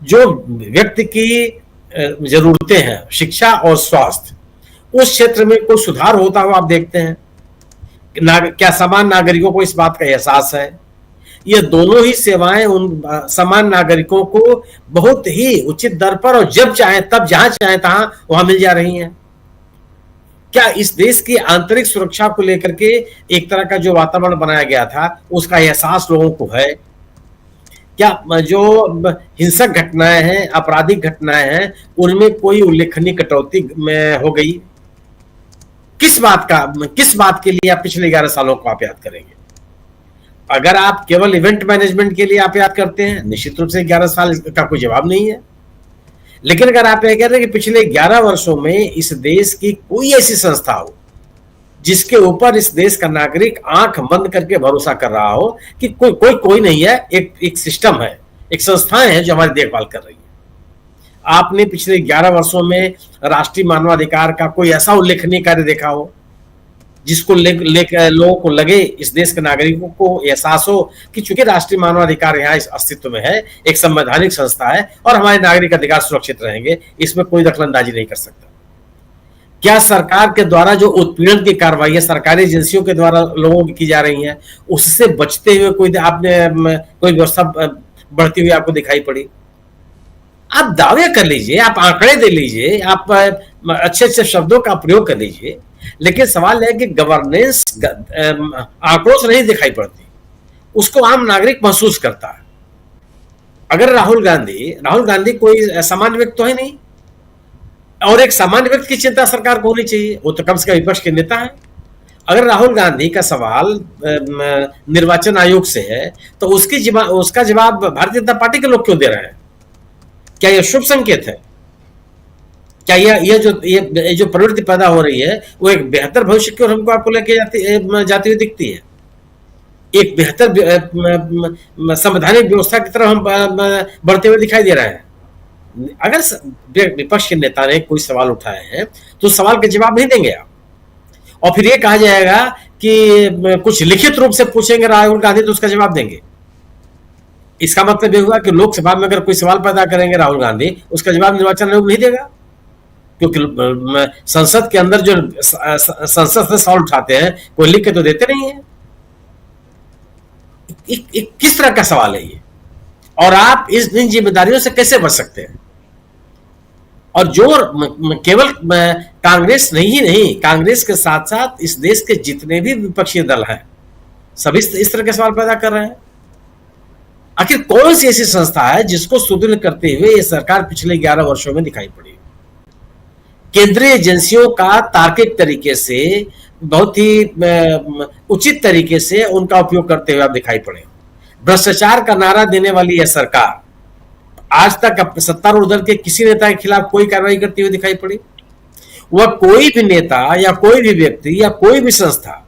जो व्यक्ति की जरूरतें हैं, शिक्षा और स्वास्थ्य, उस क्षेत्र में कोई सुधार होता हुआ आप देखते हैं? क्या समान नागरिकों को इस बात का एहसास है? ये दोनों ही सेवाएं उन समान नागरिकों को बहुत ही उचित दर पर और जब चाहे तब, जहां चाहे तहां वहां मिल जा रही हैं? क्या इस देश की आंतरिक सुरक्षा को लेकर के एक तरह का जो वातावरण बनाया गया था उसका एहसास लोगों को है? क्या जो हिंसक घटनाएं हैं, आपराधिक घटनाएं हैं, उनमें कोई उल्लेखनीय कटौती में हो गई? किस बात के लिए आप पिछले 11 सालों को आप याद करेंगे? अगर आप केवल इवेंट मैनेजमेंट के लिए आप याद करते हैं, निश्चित रूप से 11 साल का कोई जवाब नहीं है। लेकिन अगर आप यह कह रहे हैं कि पिछले 11 वर्षों में इस देश की कोई ऐसी संस्था हो जिसके ऊपर इस देश का नागरिक आंख बंद करके भरोसा कर रहा हो कि कोई नहीं है, एक सिस्टम है, एक संस्थाएं हैं जो हमारी देखभाल कर रही है। आपने पिछले 11 वर्षों में राष्ट्रीय मानवाधिकार का कोई ऐसा उल्लेखनीय कार्य देखा हो जिसको लोगों को लगे, इस देश के नागरिकों को एहसास हो कि चूंकि राष्ट्रीय मानवाधिकार यहाँ इस अस्तित्व में है, एक संवैधानिक संस्था है और हमारे नागरिक अधिकार सुरक्षित रहेंगे, इसमें कोई दखलंदाजी नहीं कर सकता? क्या सरकार के द्वारा जो उत्पीड़न की कार्रवाई है, सरकारी एजेंसियों के द्वारा लोगों की जा रही है, उससे बचते हुए कोई व्यवस्था बढ़ती हुई आपको दिखाई पड़ी? आप दावे कर लीजिए, आप आंकड़े दे लीजिए, आप अच्छे अच्छे शब्दों का प्रयोग कर लीजिए, लेकिन सवाल है कि गवर्नेंस आंकड़ों से नहीं दिखाई पड़ती, उसको आम नागरिक महसूस करता है। अगर राहुल गांधी कोई सामान्य व्यक्ति तो है नहीं, और एक सामान्य व्यक्ति की चिंता सरकार को होनी चाहिए, वो तो कम से कम विपक्ष के नेता है। अगर राहुल गांधी का सवाल निर्वाचन आयोग से है तो उसका जवाब भारतीय जनता पार्टी के लोग क्यों दे रहे हैं? क्या यह शुभ संकेत है? क्या ये जो प्रवृत्ति पैदा हो रही है वो एक बेहतर भविष्य की ओर हमको आपको लेके जाती हुई दिखती है? एक बेहतर संवैधानिक व्यवस्था की तरफ हम बढ़ते हुए दिखाई दे रहे हैं? अगर विपक्ष के नेता ने कोई सवाल उठाए हैं तो सवाल के जवाब नहीं देंगे आप, और फिर ये कहा जाएगा कि कुछ लिखित रूप से पूछेंगे राहुल गांधी तो उसका जवाब देंगे। इसका मतलब ये हुआ कि लोकसभा में अगर कोई सवाल पैदा करेंगे राहुल गांधी, उसका जवाब निर्वाचन आयोग नहीं देगा, क्योंकि संसद के अंदर जो संसद से सवाल उठाते हैं कोई लिख के तो देते नहीं है। किस तरह का सवाल है ये? और आप इन जिम्मेदारियों से कैसे बच सकते हैं? और जो केवल कांग्रेस नहीं, कांग्रेस के साथ साथ इस देश के जितने भी विपक्षी दल हैं, सभी इस तरह के सवाल पैदा कर रहे हैं। आखिर कौन सी ऐसी संस्था है जिसको सुदृढ़ करते हुए ये सरकार पिछले 11 वर्षों में दिखाई पड़ी? केंद्रीय एजेंसियों का तार्किक तरीके से, बहुत ही उचित तरीके से उनका उपयोग करते हुए आप दिखाई पड़े। भ्रष्टाचार का नारा देने वाली यह सरकार आज तक सत्तारूढ़ दल के किसी नेता के खिलाफ कोई कार्रवाई करती हुई दिखाई पड़ी? वह कोई भी नेता या कोई भी व्यक्ति या कोई भी संस्था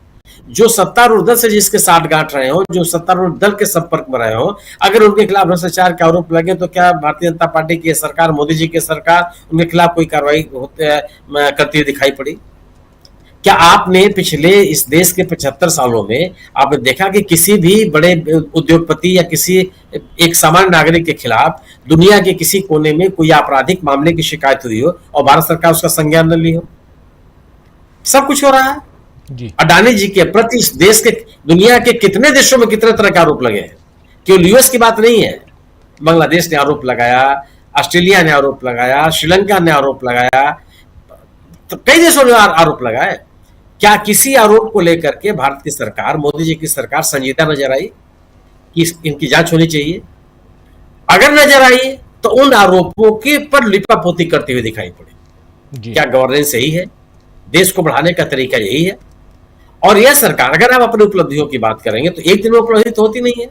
जो सत्तारूढ़ दल से जिसके साथ गांठ रहे हो, जो सत्तारूढ़ दल के संपर्क में रहे हो, अगर उनके खिलाफ भ्रष्टाचार के आरोप लगे तो क्या भारतीय जनता पार्टी की सरकार, मोदी जी की सरकार, उनके खिलाफ कोई कार्रवाई करती हुई दिखाई पड़ी? क्या आपने पिछले इस देश के 75 सालों में आपने देखा कि किसी भी बड़े उद्योगपति या किसी एक सामान्य नागरिक के खिलाफ दुनिया के किसी कोने में कोई आपराधिक मामले की शिकायत हुई हो और भारत सरकार उसका संज्ञान न ली हो? सब कुछ हो रहा है जी। अडानी जी के प्रति इस देश के, दुनिया के कितने देशों में कितने तरह के आरोप लगे हैं। केवल यूएस की बात नहीं है, बांग्लादेश ने आरोप लगाया, ऑस्ट्रेलिया ने आरोप लगाया, श्रीलंका ने आरोप लगाया, तो कई देशों ने आरोप लगाए। क्या किसी आरोप को लेकर के भारत की सरकार, मोदी जी की सरकार संजीदा नजर आई कि इनकी जांच होनी चाहिए? अगर नजर आई तो उन आरोपों के पर लिपापोती करते हुए दिखाई पड़े। जी। क्या गवर्नेंस यही है? देश को बढ़ाने का तरीका यही है? और यह सरकार, अगर आप अपनी उपलब्धियों की बात करेंगे तो एक दिन में उपलब्धि तो होती नहीं है।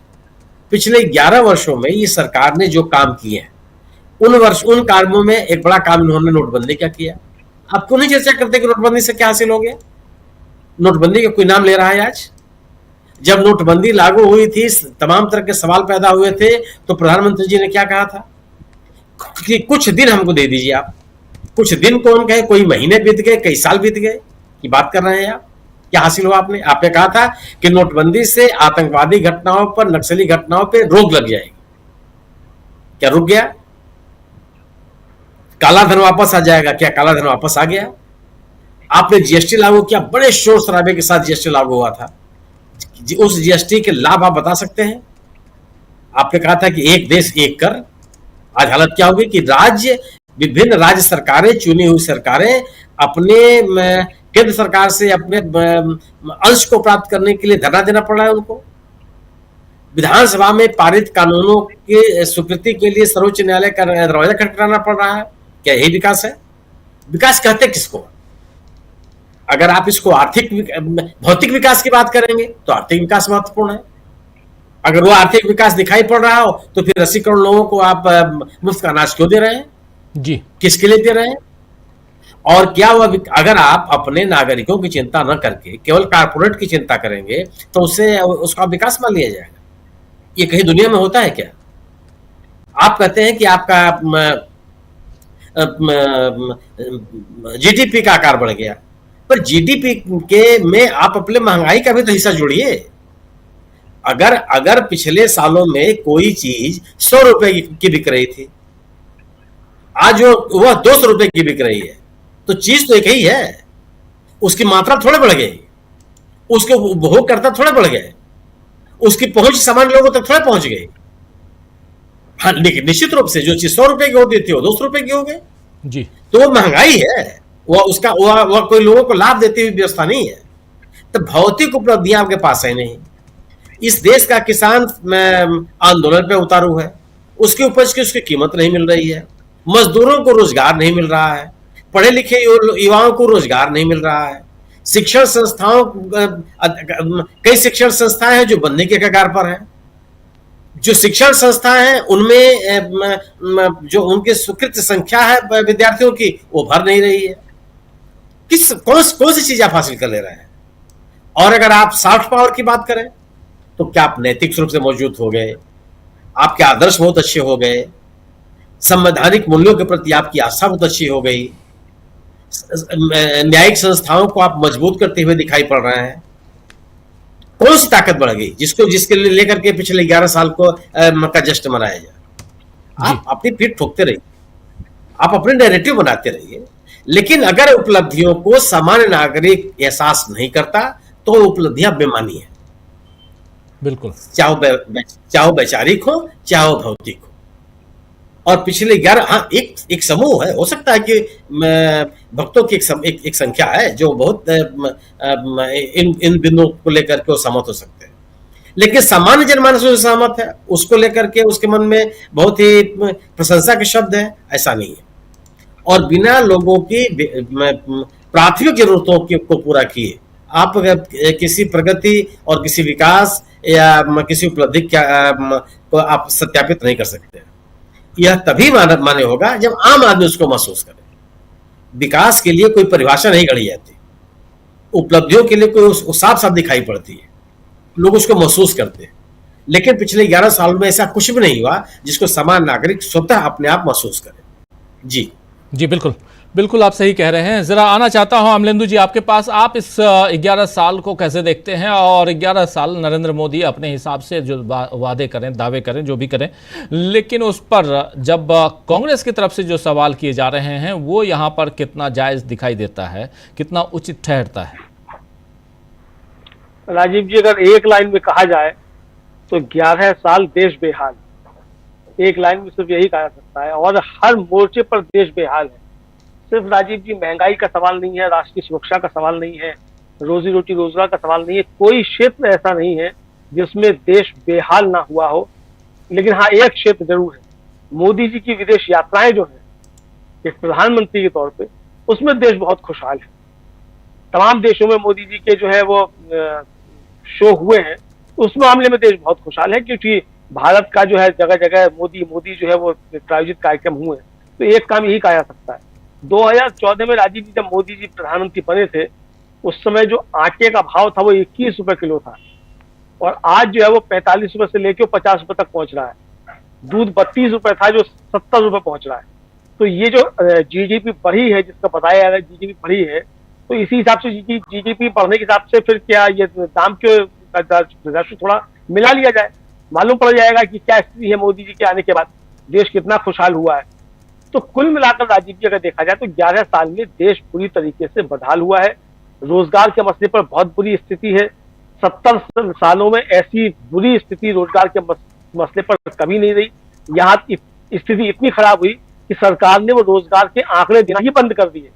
पिछले 11 वर्षों में ये सरकार ने जो काम किए हैं, उन कामों में एक बड़ा काम इन्होंने नोटबंदी का किया। आप क्यों नहीं चर्चा करते कि नोटबंदी से क्या हासिल हो गया? नोटबंदी का कोई नाम ले रहा है आज? जब नोटबंदी लागू हुई थी, तमाम तरह के सवाल पैदा हुए थे, तो प्रधानमंत्री जी ने क्या कहा था कि कुछ दिन हमको दे दीजिए आप। कुछ दिन कौन कहे, कोई महीने बीत गए, कई साल बीत गए की बात कर रहे हैं आप। क्या हासिल हुआ? आपने कहा था कि नोटबंदी से आतंकवादी घटनाओं पर, नक्सली घटनाओं पर रोक लग जाएगी। क्या रुक गया? काला धन वापस आ जाएगा? क्या काला धन वापस आ गया? आपने जीएसटी लागू किया, बड़े शोर शराबे के साथ जीएसटी लागू हुआ था। उस जीएसटी के लाभ आप बता सकते हैं? आपने कहा था कि एक देश एक कर। आज हालत क्या होगी कि विभिन्न राज्य सरकारें, चुनी हुई सरकारें अपने केंद्र सरकार से अपने अंश को प्राप्त करने के लिए धरना देना पड़ रहा है उनको। विधानसभा में पारित कानूनों की स्वीकृति के लिए सर्वोच्च न्यायालय का दरवाजा खटखटाना पड़ रहा है। क्या यही विकास है? विकास कहते किसको? अगर आप इसको भौतिक विकास की बात करेंगे तो आर्थिक विकास महत्वपूर्ण है। अगर वो आर्थिक विकास दिखाई पड़ रहा हो तो फिर 80 करोड़ लोगों को आप मुफ्त का अनाज क्यों दे रहे हैं? जी, किसके लिए दे रहे हैं? और क्या वह, अगर आप अपने नागरिकों की चिंता न करके केवल कारपोरेट की चिंता करेंगे तो उसका विकास मान लिया जाएगा? ये कहीं दुनिया में होता है क्या? आप कहते हैं कि आपका जीडीपी का आकार बढ़ गया, पर जीडीपी के में आप अपने महंगाई का भी तो हिस्सा जोड़िए। अगर पिछले सालों में कोई चीज 100 रुपए की बिक रही थी, आज वह 200 रुपए की बिक रही है, तो चीज तो एक ही है। उसकी मात्रा थोड़े बढ़ गई, उसके उपभोगकर्ता थोड़े बढ़ गए, उसकी पहुंच सामान्य लोगों तक थोड़े पहुंच गई। हाँ, लेकिन निश्चित रूप से जो चीज 100 रुपए की होती थी वो 200 रुपए की हो गई जी। तो वो महंगाई है, वह कोई लोगों को लाभ देती हुई व्यवस्था नहीं है। तो भौतिक उपलब्धियां आपके पास है नहीं। इस देश का किसान आंदोलन पे उतारू है, उसकी उपज की उसकी कीमत नहीं मिल रही है, मजदूरों को रोजगार नहीं मिल रहा है, पढ़े लिखे युवाओं को रोजगार नहीं मिल रहा है, शिक्षण संस्थाओं, कई शिक्षण संस्थाएं हैं जो बनने के कगार पर है। जो शिक्षण संस्थाएं हैं उनमें जो उनकी स्वीकृत संख्या है विद्यार्थियों की, वो भर नहीं रही है। कौन सी चीज आप हासिल कर ले रहे हैं? और अगर आप सॉफ्ट पावर की बात करें तो क्या आप नैतिक रूप से मौजूद हो गए, आपके आदर्श बहुत अच्छे हो गए, संवैधानिक मूल्यों के प्रति आपकी आस्था बहुत अच्छी हो गई, न्यायिक संस्थाओं को आप मजबूत करते हुए दिखाई पड़ रहे हैं। कौन सी ताकत बढ़ गई जिसके लिए लेकर के पिछले 11 साल को का जश्न मनाया जाए? आप अपनी पीठ ठोकते रहिए, आप अपने नैरेटिव बनाते रहिए, लेकिन अगर उपलब्धियों को सामान्य नागरिक एहसास नहीं करता तो उपलब्धियां बेमानी है। बिल्कुल, चाहे वैचारिक हो चाहे भौतिक हो। और पिछले 11, हाँ, एक समूह है, हो सकता है कि भक्तों की एक संख्या है जो बहुत इन बिंदुओं को लेकर के वो सहमत हो सकते हैं, लेकिन सामान्य जनमानस जो सहमत है उसको लेकर के उसके मन में बहुत ही प्रशंसा के शब्द है, ऐसा नहीं है। और बिना लोगों की प्राथमिक जरूरतों को पूरा किए आप किसी प्रगति और किसी विकास या किसी उपलब्धि को आप सत्यापित नहीं कर सकते। यह तभी मान्य होगा जब आम आदमी उसको महसूस करे। विकास के लिए कोई परिभाषा नहीं गढ़ी जाती, उपलब्धियों के लिए कोई साफ साफ दिखाई पड़ती है, लोग उसको महसूस करते हैं। लेकिन पिछले 11 साल में ऐसा कुछ भी नहीं हुआ जिसको सामान्य नागरिक स्वतः अपने आप महसूस करे। जी जी बिल्कुल, बिल्कुल आप सही कह रहे हैं। जरा आना चाहता हूं अमलेंदु जी आपके पास, आप इस 11 साल को कैसे देखते हैं? और 11 साल नरेंद्र मोदी अपने हिसाब से जो वादे करें, दावे करें, जो भी करें, लेकिन उस पर जब कांग्रेस की तरफ से जो सवाल किए जा रहे हैं वो यहाँ पर कितना जायज दिखाई देता है, कितना उचित ठहरता है? राजीव जी, अगर एक लाइन में कहा जाए तो 11 साल देश बेहाल, एक लाइन में सिर्फ यही कहा जा सकता है। और हर मोर्चे पर देश बेहाल है। सिर्फ राजीव जी महंगाई का सवाल नहीं है, राष्ट्रीय सुरक्षा का सवाल नहीं है, रोजी रोटी रोजगार का सवाल नहीं है, कोई क्षेत्र ऐसा नहीं है जिसमें देश बेहाल ना हुआ हो। लेकिन हाँ, एक क्षेत्र जरूर है, मोदी जी की विदेश यात्राएं जो है एक प्रधानमंत्री के तौर पे, उसमें देश बहुत खुशहाल है। तमाम देशों में मोदी जी के जो है वो शो हुए हैं, उस मामले में देश बहुत खुशहाल है, क्योंकि भारत का जो है जगह जगह मोदी मोदी जो है वो प्रायोजित कार्यक्रम हुए। तो एक काम यही कहा जा सकता है। 2014 में राजीव जी जब मोदी जी प्रधानमंत्री बने थे, उस समय जो आटे का भाव था वो 21 रुपए किलो था, और आज जो है वो 45 रुपए से लेकर 50 रुपए तक पहुंच रहा है। दूध 32 रुपए था जो 70 रुपए पहुंच रहा है। तो ये जो जीडीपी बढ़ी है, जिसका बताया जा रहा है जीडीपी बढ़ी है, तो इसी हिसाब से जीडीपी बढ़ने के हिसाब से फिर क्या ये दाम के राशि थोड़ा मिला लिया जाए, मालूम पड़ जाएगा कि क्या स्थिति है मोदी जी के आने के बाद, देश कितना खुशहाल हुआ है। तो कुल मिलाकर राजीव जी अगर देखा जाए तो 11 साल में देश पूरी तरीके से बदहाल हुआ है। रोजगार के मसले पर बहुत बुरी स्थिति है। 70 सालों में ऐसी बुरी स्थिति रोजगार के मसले पर कभी नहीं रही। यहाँ स्थिति इतनी खराब हुई कि सरकार ने वो रोजगार के आंकड़े देना ही बंद कर दिए।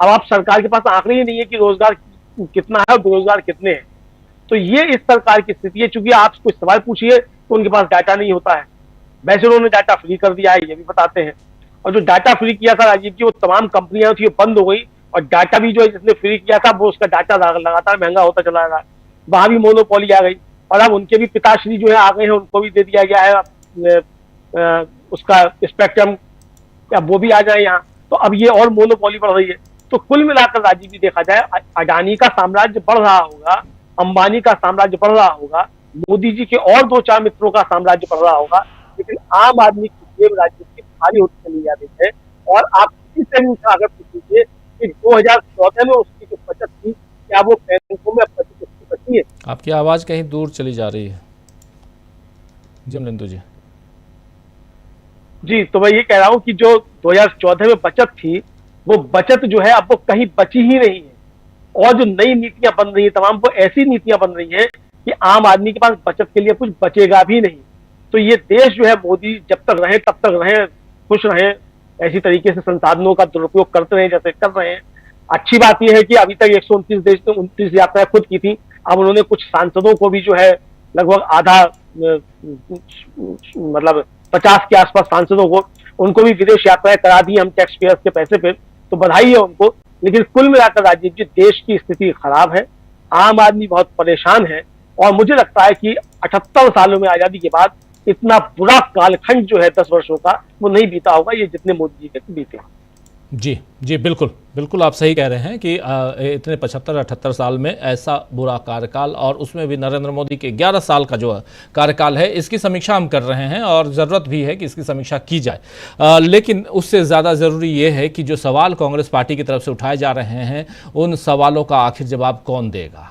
अब आप सरकार के पास आंकड़े ही नहीं है कि रोजगार कितना है और बेरोजगार कितने हैं। तो ये इस सरकार की स्थिति है। चूंकि आप कुछ सवाल पूछिए तो उनके पास डाटा नहीं होता है। वैसे उन्होंने डाटा फ्री कर दिया है, ये भी बताते हैं। और जो डाटा फ्री किया था राजीव जी, वो तमाम कंपनियां थी, बंद हो गई, और डाटा भी जो है जिसने फ्री किया था वो उसका डाटा लगातार महंगा होता चला रहा है। वहां भी मोनोपोली आ गई, और अब उनके भी पिताश्री जो है आ गए हैं, उनको भी दे दिया गया है उसका स्पेक्ट्रम, अब वो भी आ जाए यहाँ। तो अब ये और मोनोपोली बढ़ रही है। तो कुल मिलाकर राजीव जी देखा जाए, अडानी का साम्राज्य बढ़ रहा होगा, अंबानी का साम्राज्य बढ़ रहा होगा, मोदी जी के और 2-4 मित्रों का साम्राज्य बढ़ रहा होगा, लेकिन आम आदमी की जेब राजीव की भारी होती चली जा रही है। और आप किसी से भी अगर पूछिए कि 2014 में उसकी जो बचत थी, क्या वो बैंकों में बची है? आपकी आवाज कहीं दूर चली जा रही है जी अमलेंदु जी। जी, तो मैं ये कह रहा हूँ कि जो 2014 में बचत थी, वो बचत जो है अब वो कहीं बची ही नहीं है। और जो नई नीतियां बन रही है तमाम, वो ऐसी नीतियां बन रही है कि आम आदमी के पास बचत के लिए कुछ बचेगा भी नहीं। तो ये देश जो है, मोदी जब तक रहे तब तक रहे, खुश रहे, ऐसी तरीके से संसाधनों का दुरुपयोग करते रहे जैसे कर रहे हैं। अच्छी बात यह है कि अभी तक 129 देश ने 29 यात्राएं खुद की थी। अब उन्होंने कुछ सांसदों को भी जो है लगभग आधा, मतलब 50 के आसपास सांसदों को, उनको भी विदेश यात्राएं करा दी हम टैक्स पेयर्स के पैसे पे, तो बधाई है उनको। लेकिन कुल मिलाकर राजीव जी देश की स्थिति खराब है, आम आदमी बहुत परेशान है, और मुझे लगता है कि 78 सालों में आजादी के बाद इतना बुरा कालखंड जो है 10 वर्षों का, वो नहीं बीता होगा ये जितने मोदी जी के बीते। जी जी बिल्कुल बिल्कुल आप सही कह रहे हैं कि इतने 75-78 साल में ऐसा बुरा कार्यकाल, और उसमें भी नरेंद्र मोदी के 11 साल का जो कार्यकाल है, इसकी समीक्षा हम कर रहे हैं और ज़रूरत भी है कि इसकी समीक्षा की जाए। लेकिन उससे ज़्यादा ज़रूरी ये है कि जो सवाल कांग्रेस पार्टी की तरफ से उठाए जा रहे हैं, उन सवालों का आखिर जवाब कौन देगा?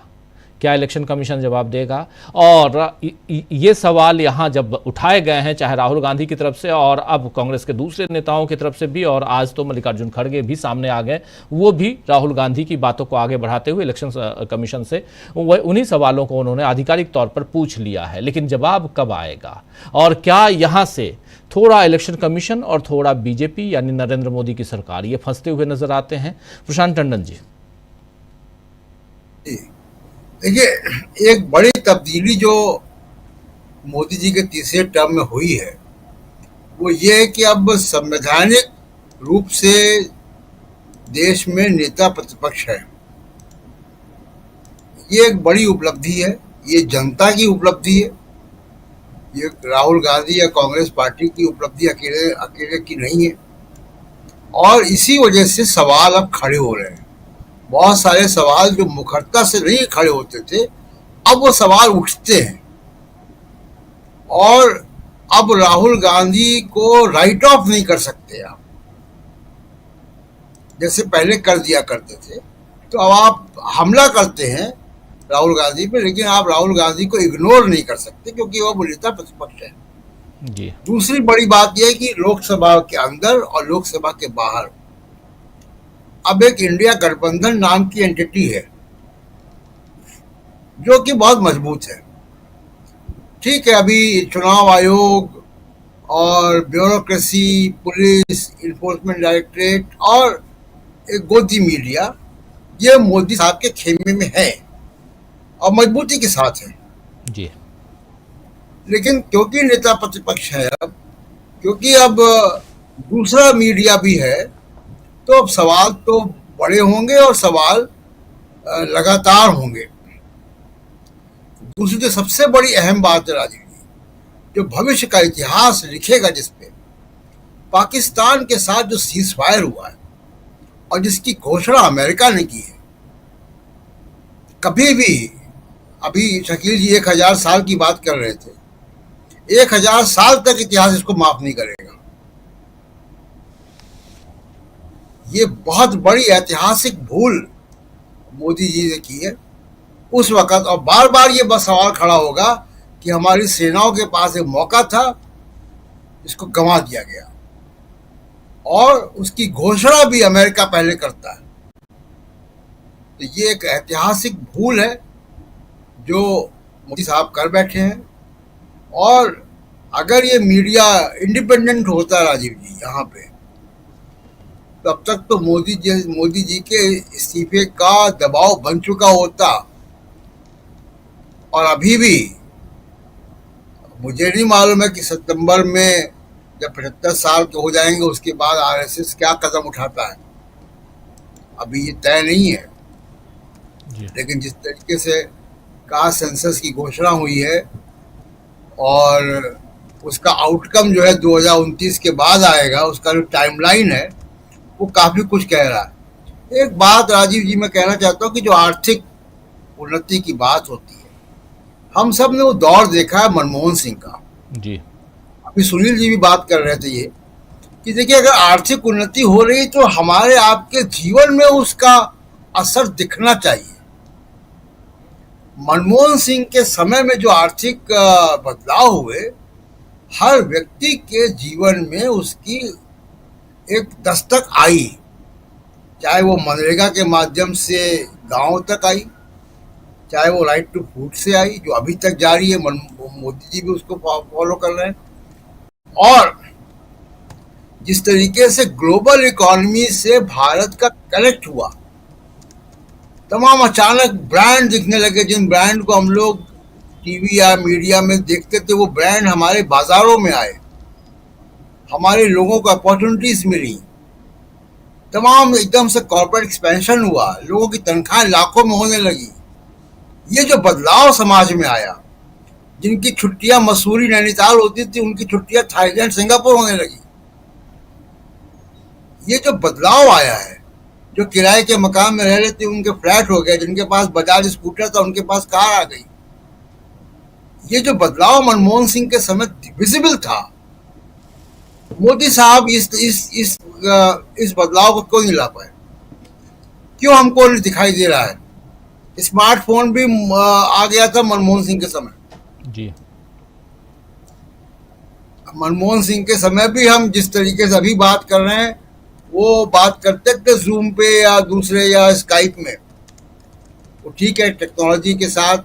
क्या इलेक्शन कमीशन जवाब देगा? और ये सवाल यहाँ जब उठाए गए हैं, चाहे राहुल गांधी की तरफ से और अब कांग्रेस के दूसरे नेताओं की तरफ से भी, और आज तो मल्लिकार्जुन खड़गे भी सामने आ गए, वो भी राहुल गांधी की बातों को आगे बढ़ाते हुए इलेक्शन कमीशन से उन्हीं सवालों को उन्होंने आधिकारिक तौर पर पूछ लिया है। लेकिन जवाब कब आएगा, और क्या यहाँ से थोड़ा इलेक्शन कमीशन और थोड़ा बीजेपी यानी नरेंद्र मोदी की सरकार ये फंसते हुए नजर आते हैं? प्रशांत टंडन जी। देखिए, एक बड़ी तब्दीली जो मोदी जी के तीसरे टर्म में हुई है, वो ये है कि अब संवैधानिक रूप से देश में नेता प्रतिपक्ष है। ये एक बड़ी उपलब्धि है, ये जनता की उपलब्धि है। ये राहुल गांधी या कांग्रेस पार्टी की उपलब्धि अकेले की नहीं है। और इसी वजह से सवाल अब खड़े हो रहे हैं। बहुत सारे सवाल जो मुखरता से नहीं खड़े होते थे, अब वो सवाल उठते हैं। और अब राहुल गांधी को राइट ऑफ नहीं कर सकते आप। जैसे पहले कर दिया करते थे। तो अब आप हमला करते हैं राहुल गांधी पे, लेकिन आप राहुल गांधी को इग्नोर नहीं कर सकते क्योंकि वो नेता प्रतिपक्ष है। जी दूसरी बड़ी बात यह है कि लोकसभा के अंदर और लोकसभा के बाहर अब एक इंडिया गठबंधन नाम की एंटिटी है जो कि बहुत मजबूत है। ठीक है, अभी चुनाव आयोग और ब्यूरोक्रेसी, पुलिस, इन्फोर्समेंट डायरेक्टरेट और एक गोदी मीडिया, ये मोदी साहब के खेमे में है और मजबूती के साथ है। जी लेकिन क्योंकि नेता प्रतिपक्ष है, अब क्योंकि अब दूसरा मीडिया भी है, तो अब सवाल तो बड़े होंगे और सवाल लगातार होंगे। दूसरी जो सबसे बड़ी अहम बात है राजीव जी, जो भविष्य का इतिहास लिखेगा, जिसपे पाकिस्तान के साथ जो सीज फायर हुआ है और जिसकी घोषणा अमेरिका ने की है, कभी भी, अभी शकील जी 1000 साल की बात कर रहे थे, 1000 साल तक इतिहास इसको माफ नहीं करेगा। ये बहुत बड़ी ऐतिहासिक भूल मोदी जी ने की है उस वक्त, और बार बार ये बस सवाल खड़ा होगा कि हमारी सेनाओं के पास एक मौका था, इसको गंवा दिया गया, और उसकी घोषणा भी अमेरिका पहले करता है। तो ये एक ऐतिहासिक भूल है जो मोदी साहब कर बैठे हैं। और अगर ये मीडिया इंडिपेंडेंट होता राजीव जी यहाँ पे, तब तक तो मोदी जी के इस्तीफे का दबाव बन चुका होता। और अभी भी मुझे नहीं मालूम है कि सितंबर में जब 75 साल के हो जाएंगे उसके बाद आरएसएस क्या कदम उठाता है, अभी ये तय नहीं है। लेकिन जिस तरीके से कास्ट सेंसस की घोषणा हुई है और उसका आउटकम जो है 2029 के बाद आएगा, उसका जो टाइमलाइन है वो काफी कुछ कह रहा है। एक बात राजीव जी मैं कहना चाहता हूँ कि जो आर्थिक उन्नति की बात होती है, हम सब ने वो दौर देखा है मनमोहन सिंह का। जी अभी सुनील जी भी बात कर रहे थे ये कि देखिए, अगर आर्थिक उन्नति हो रही तो हमारे आपके जीवन में उसका असर दिखना चाहिए। मनमोहन सिंह के समय में जो आर्थिक बदलाव हुए, हर व्यक्ति के जीवन में उसकी एक दस्तक आई, चाहे वो मनरेगा के माध्यम से गांव तक आई, चाहे वो राइट टू फूड से आई, जो अभी तक जारी है, मोदी जी भी उसको फॉलो कर रहे हैं। और जिस तरीके से ग्लोबल इकोनॉमी से भारत का कनेक्ट हुआ, तमाम अचानक ब्रांड दिखने लगे, जिन ब्रांड को हम लोग टीवी या मीडिया में देखते थे, वो ब्रांड हमारे बाजारों में आए, हमारे लोगों को अपॉर्चुनिटीज मिली, तमाम एकदम से कॉर्पोरेट एक्सपेंशन हुआ, लोगों की तनख्वाह लाखों में होने लगी। ये जो बदलाव समाज में आया, जिनकी छुट्टियां मसूरी नैनीताल होती थी, उनकी छुट्टियां थाईलैंड सिंगापुर होने लगी। ये जो बदलाव आया है, जो किराए के मकान में रह रहे थे उनके फ्लैट हो गए, जिनके पास बजाज स्कूटर था उनके पास कार आ गई। ये जो बदलाव मनमोहन सिंह के समय विजिबल था, मोदी साहब इस बदलाव को क्यों नहीं ला पाए? क्यों हमको नहीं दिखाई दे रहा है? स्मार्टफोन भी आ गया था मनमोहन सिंह के समय। जी मनमोहन सिंह के समय भी हम जिस तरीके से अभी बात कर रहे हैं, वो बात करते थे जूम पे या दूसरे या स्काइप में। वो ठीक है, टेक्नोलॉजी के साथ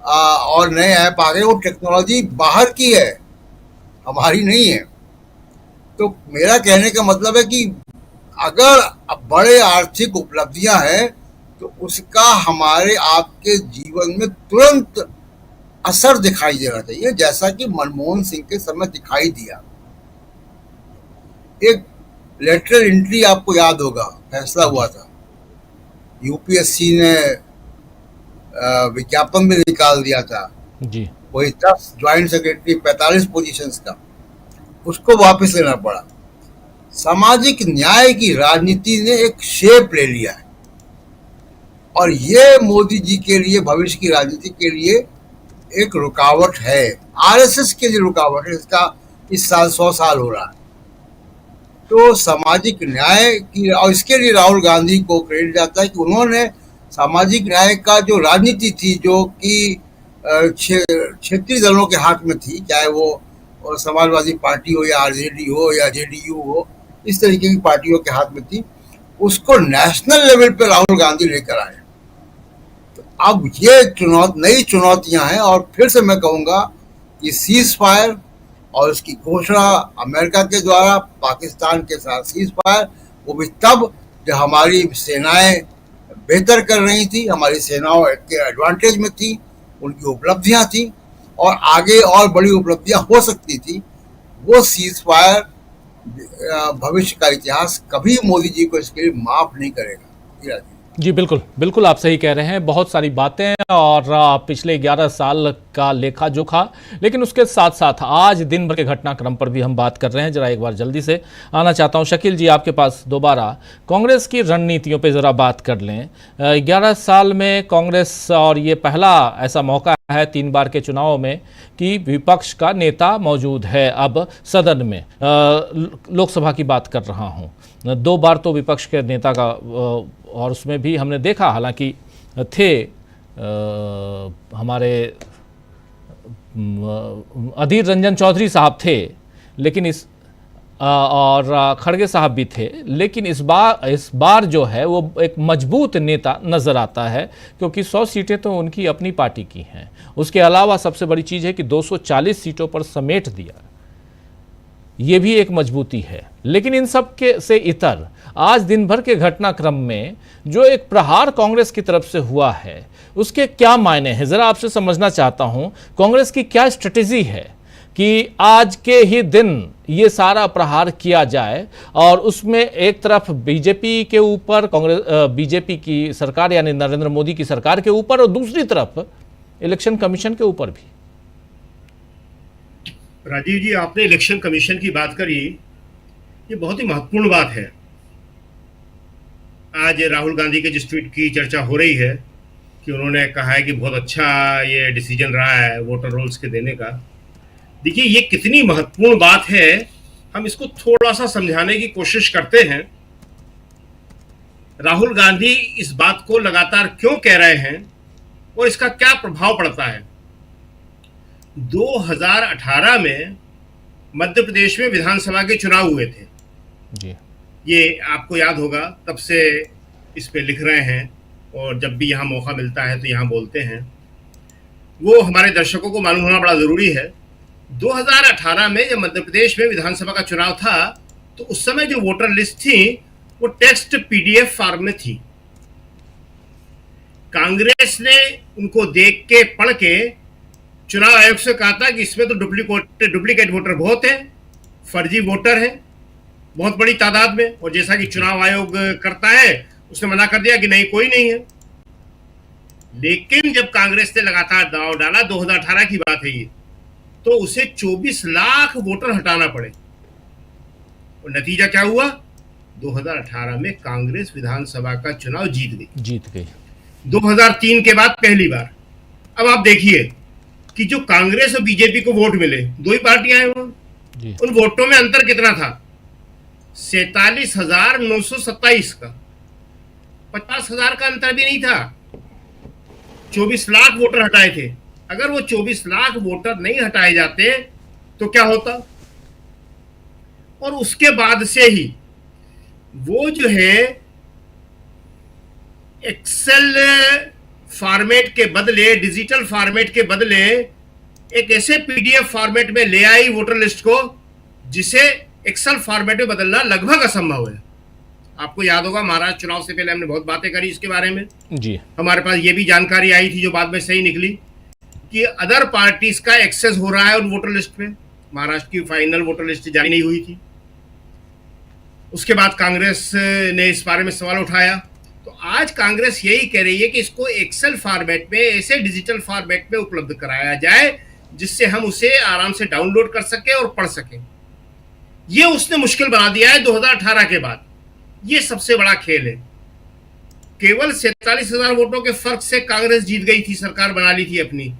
और नए ऐप आ गए, वो टेक्नोलॉजी बाहर की है, हमारी नहीं है। तो मेरा कहने का मतलब है कि अगर बड़े आर्थिक उपलब्धियां हैं तो उसका हमारे आपके जीवन में तुरंत असर दिखाई देना चाहिए, जैसा कि मनमोहन सिंह के समय दिखाई दिया। एक लेटरल एंट्री आपको याद होगा, फैसला हुआ था, यूपीएससी ने विज्ञापन भी निकाल दिया था जी, वही 10 ज्वाइंट सेक्रेटरी 45 पोजीशंस का, उसको वापस लेना पड़ा। सामाजिक न्याय की राजनीति ने एक शेप ले लिया है और ये मोदी जी के लिए, भविष्य की राजनीति के लिए एक रुकावट है, आरएसएस के लिए रुकावट है। इसका इस साल 100 साल हो रहा है। तो सामाजिक न्याय की, और इसके लिए राहुल गांधी को क्रेडिट जाता है कि उन्होंने सामाजिक न्याय का जो राजनीति थी, जो कि क्षेत्रीय दलों के हाथ में थी, चाहे वो समाजवादी पार्टी हो या आरजेडी हो या जेडीयू हो, इस तरीके की पार्टियों के हाथ में थी, उसको नेशनल लेवल पे राहुल गांधी लेकर आए। तो अब ये नई चुनौतियां हैं, और फिर से मैं कहूंगा कि सीज फायर और उसकी घोषणा अमेरिका के द्वारा पाकिस्तान के साथ सीज फायर, वो भी तब जब हमारी सेनाएं बेहतर कर रही थी, हमारी सेनाओं के एडवांटेज में थी, उनकी उपलब्धियां थी और आगे और बड़ी उपलब्धियां हो सकती थी। वो सीज फायर भविष्य का इतिहास कभी मोदी जी को इसके लिए माफ नहीं करेगा। जी बिल्कुल बिल्कुल, आप सही कह रहे हैं। बहुत सारी बातें और पिछले 11 साल का लेखा जोखा, लेकिन उसके साथ साथ आज दिन भर के घटनाक्रम पर भी हम बात कर रहे हैं। जरा एक बार जल्दी से आना चाहता हूं शकील जी आपके पास दोबारा, कांग्रेस की रणनीतियों पे ज़रा बात कर लें। 11 साल में कांग्रेस, और ये पहला ऐसा मौका है 3 बार के चुनाव में कि विपक्ष का नेता मौजूद है अब सदन में। लोकसभा की बात कर रहा हूँ, 2 बार तो विपक्ष के नेता का, और उसमें भी हमने देखा, हालांकि थे हमारे अधीर रंजन चौधरी साहब थे, लेकिन और खड़गे साहब भी थे, लेकिन इस बार जो है वो एक मजबूत नेता नज़र आता है, क्योंकि 100 सीटें तो उनकी अपनी पार्टी की हैं। उसके अलावा सबसे बड़ी चीज़ है कि 240 सीटों पर समेट दिया, ये भी एक मजबूती है। लेकिन इन सब के से इतर आज दिन भर के घटनाक्रम में जो एक प्रहार कांग्रेस की तरफ से हुआ है, उसके क्या मायने हैं, ज़रा आपसे समझना चाहता हूं। कांग्रेस की क्या स्ट्रेटेजी है कि आज के ही दिन ये सारा प्रहार किया जाए, और उसमें एक तरफ बीजेपी के ऊपर, कांग्रेस बीजेपी की सरकार यानी नरेंद्र मोदी की सरकार के ऊपर, और दूसरी तरफ इलेक्शन कमीशन के ऊपर भी। राजीव जी, आपने इलेक्शन कमीशन की बात करी, ये बहुत ही महत्वपूर्ण बात है। आज राहुल गांधी के जिस ट्वीट की चर्चा हो रही है कि उन्होंने कहा है कि बहुत अच्छा ये डिसीजन रहा है वोटर रोल्स के देने का। देखिए, ये कितनी महत्वपूर्ण बात है, हम इसको थोड़ा सा समझाने की कोशिश करते हैं। राहुल गांधी इस बात को लगातार क्यों कह रहे हैं और इसका क्या प्रभाव पड़ता है। 2018 में मध्य प्रदेश में विधानसभा के चुनाव हुए थे जी, ये आपको याद होगा, तब से इस पे लिख रहे हैं और जब भी यहाँ मौका मिलता है तो यहाँ बोलते हैं। वो हमारे दर्शकों को मालूम होना बड़ा जरूरी है। 2018 में जब मध्य प्रदेश में विधानसभा का चुनाव था, तो उस समय जो वोटर लिस्ट थी वो टेक्स्ट पीडीएफ फॉर्म में थी। कांग्रेस ने उनको देख के, पढ़ के चुनाव आयोग से कहा था कि इसमें तो डुप्लीकेट वोटर बहुत है, फर्जी वोटर है बहुत बड़ी तादाद में, और जैसा कि चुनाव आयोग करता है उसने मना कर दिया कि नहीं, कोई नहीं है। लेकिन जब कांग्रेस ने लगातार दांव डाला, 2018 की बात है ये, तो उसे 24 लाख वोटर हटाना पड़े, और नतीजा क्या हुआ, 2018 में कांग्रेस विधानसभा का चुनाव जीत गई 2003 के बाद पहली बार। अब आप देखिए कि जो कांग्रेस और बीजेपी को वोट मिले, 2 ही पार्टियां हैं वो, उन वोटों में अंतर कितना था, 47,927 का, 50,000 का अंतर भी नहीं था। 24 लाख वोटर हटाए थे। अगर वो 24 लाख वोटर नहीं हटाए जाते तो क्या होता। और उसके बाद से ही वो जो है एक्सेल फॉर्मेट के बदले, डिजिटल फॉर्मेट के बदले एक ऐसे पीडीएफ फॉर्मेट में ले आई वोटर लिस्ट को जिसे एक्सेल फॉर्मेट में बदलना लगभग असंभव है। आपको याद होगा, महाराष्ट्र चुनाव से पहले हमने बहुत बातें करी इसके बारे में जी। हमारे पास ये भी जानकारी आई थी जो बाद में सही निकली कि अदर पार्टीज का एक्सेस हो रहा है उन वोटर लिस्ट में। महाराष्ट्र की फाइनल वोटर लिस्ट जारी नहीं हुई थी। उसके बाद कांग्रेस ने इस बारे में सवाल उठाया। तो आज कांग्रेस यही कह रही है कि इसको एक्सेल फॉर्मेट में, ऐसे डिजिटल फॉर्मेट में उपलब्ध कराया जाए जिससे हम उसे आराम से डाउनलोड कर सके और पढ़ सकें। ये उसने मुश्किल बना दिया है 2018 के बाद। ये सबसे बड़ा खेल है। केवल 47,000 वोटों के फर्क से कांग्रेस जीत गई थी, सरकार बना ली थी अपनी।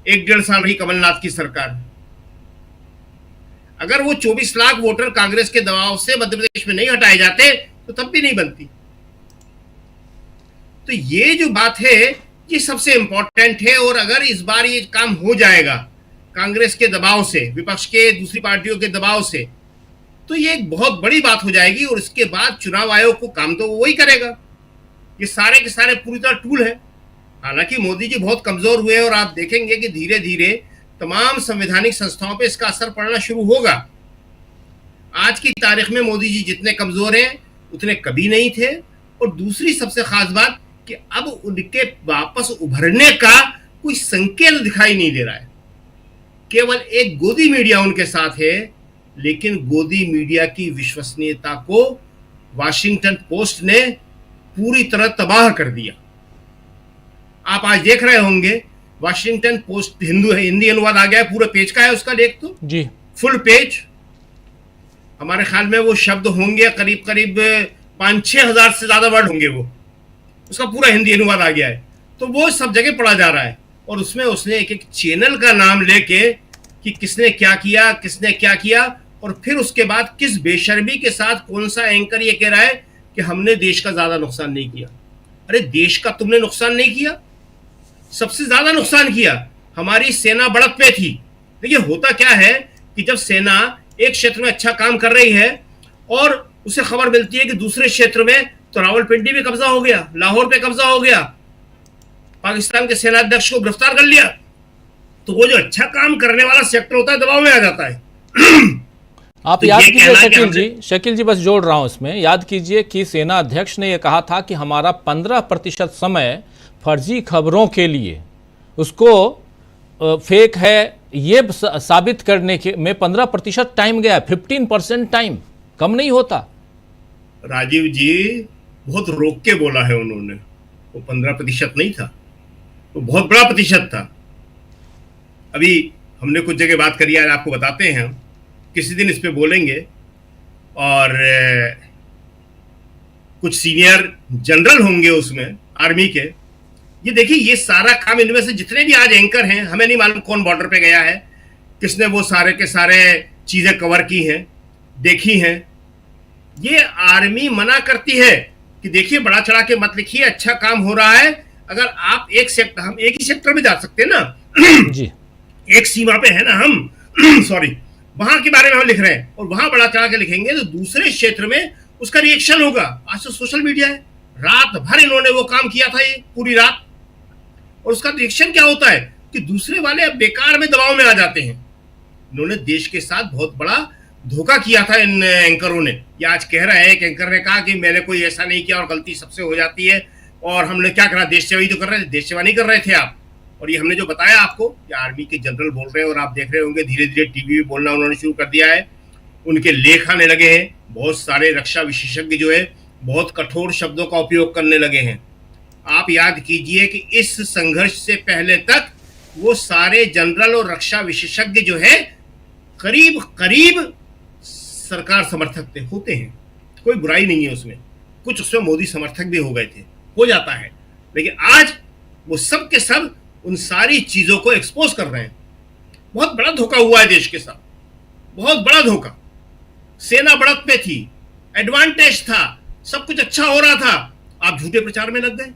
1-1.5 साल रही कमलनाथ की सरकार। अगर वो 24 लाख वोटर कांग्रेस के दबाव से मध्य प्रदेश में नहीं हटाए जाते तो तब भी नहीं बनती। तो ये जो बात है ये सबसे इंपॉर्टेंट है, और अगर इस बार ये काम हो जाएगा कांग्रेस के दबाव से, विपक्ष के दूसरी पार्टियों के दबाव से, तो ये एक बहुत बड़ी बात हो जाएगी। और इसके बाद चुनाव आयोग को काम तो वही करेगा, ये सारे के सारे पूरी तरह टूल है। हालांकि मोदी जी बहुत कमजोर हुए और आप देखेंगे कि धीरे धीरे तमाम संवैधानिक संस्थाओं पे इसका असर पड़ना शुरू होगा। आज की तारीख में मोदी जी जितने कमजोर हैं उतने कभी नहीं थे। और दूसरी सबसे खास बात कि अब उनके वापस उभरने का कोई संकेत दिखाई नहीं दे रहा है। केवल एक गोदी मीडिया उनके साथ है, लेकिन गोदी मीडिया की विश्वसनीयता को वॉशिंगटन पोस्ट ने पूरी तरह तबाह कर दिया। आप आज देख रहे होंगे वॉशिंगटन पोस्ट हिंदी अनुवाद आ गया है, पूरे पेज का है उसका, देख तो जी, फुल पेज। हमारे ख्याल में वो शब्द होंगे करीब करीब 5-6 हजार से ज्यादा वर्ड होंगे, वो उसका पूरा हिंदी अनुवाद आ गया है। तो वो सब जगह पढ़ा जा रहा है, और उसमें उसने एक एक चैनल का नाम लेके कि किसने क्या किया, किसने क्या किया, और फिर उसके बाद किस बेशर्मी के साथ कौन सा एंकर ये कह रहा है कि हमने देश का ज्यादा नुकसान नहीं किया। अरे देश का तुमने नुकसान नहीं किया, सबसे ज्यादा नुकसान किया हमारी सेना बढ़त पे थी। देखिए होता क्या है कि जब सेना एक क्षेत्र में अच्छा काम कर रही है और उसे खबर मिलती है कि दूसरे क्षेत्र में तो रावलपिंडी में कब्जा हो गया, लाहौर पे कब्जा हो गया, पाकिस्तान के सेनाध्यक्ष को गिरफ्तार कर लिया, तो वो जो अच्छा काम करने वाला सेक्टर होता है दबाव में आ जाता है। आप तो याद ये कीजिए कहना शकील जी बस जोड़ रहा हूं इसमें, याद कीजिए कि सेना अध्यक्ष ने यह कहा था कि हमारा 15% समय फर्जी खबरों के लिए, उसको फेक है ये साबित करने के में 15% टाइम गया, 15% टाइम कम नहीं होता। राजीव जी बहुत रोक के बोला है उन्होंने, वो 15% नहीं था, वो बहुत बड़ा प्रतिशत था। अभी हमने कुछ जगह बात करी है, आपको बताते हैं, हम किसी दिन इस पे बोलेंगे। और कुछ सीनियर जनरल होंगे उसमें आर्मी के। ये देखिए ये सारा काम, इनमें से जितने भी आज एंकर हैं, हमें नहीं मालूम कौन बॉर्डर पे गया है, किसने वो सारे के सारे चीजें कवर की हैं, देखी हैं। ये आर्मी मना करती है कि देखिए बड़ा चढ़ा के मत लिखिए, अच्छा काम हो रहा है। अगर आप एक सेक्टर, हम एक ही सेक्टर में जा सकते हैं ना जी, एक सीमा पे है ना हम सॉरी, वहां के बारे में हम लिख रहे हैं और वहां बड़ा चढ़ा के लिखेंगे तो दूसरे क्षेत्र में उसका रिएक्शन होगा। आज तो सोशल मीडिया है, रात भर इन्होंने वो काम किया था, ये पूरी रात, और उसका रिएक्शन क्या होता है कि दूसरे वाले अब बेकार में दबाव में आ जाते हैं। इन्होंने देश के साथ बहुत बड़ा धोखा किया था इन एंकरों ने। ये आज कह रहा है, एक एंकर ने कहा कि मैंने कोई ऐसा नहीं किया और गलती सबसे हो जाती है, और हमने क्या करा, देश सेवा ही तो कर रहे थे। देश सेवा नहीं कर रहे थे आप। और ये हमने जो बताया आपको, ये आर्मी के जनरल बोल रहे हैं, और आप देख रहे होंगे धीरे धीरे टीवी में बोलना उन्होंने शुरू कर दिया है, उनके लेख आने लगे हैं। बहुत सारे रक्षा विशेषज्ञ जो है बहुत कठोर शब्दों का उपयोग करने लगे हैं। आप याद कीजिए कि इस संघर्ष से पहले तक वो सारे जनरल और रक्षा विशेषज्ञ जो है करीब करीब सरकार समर्थक थे, होते हैं, कोई बुराई नहीं है उसमें। कुछ उसमें मोदी समर्थक भी हो गए थे, हो जाता है, लेकिन आज वो सब के सब उन सारी चीजों को एक्सपोज कर रहे हैं। बहुत बड़ा धोखा हुआ है देश के साथ, बहुत बड़ा धोखा। सेना बढ़त पे थी, एडवांटेज था, सब कुछ अच्छा हो रहा था, आप झूठे प्रचार में लग गए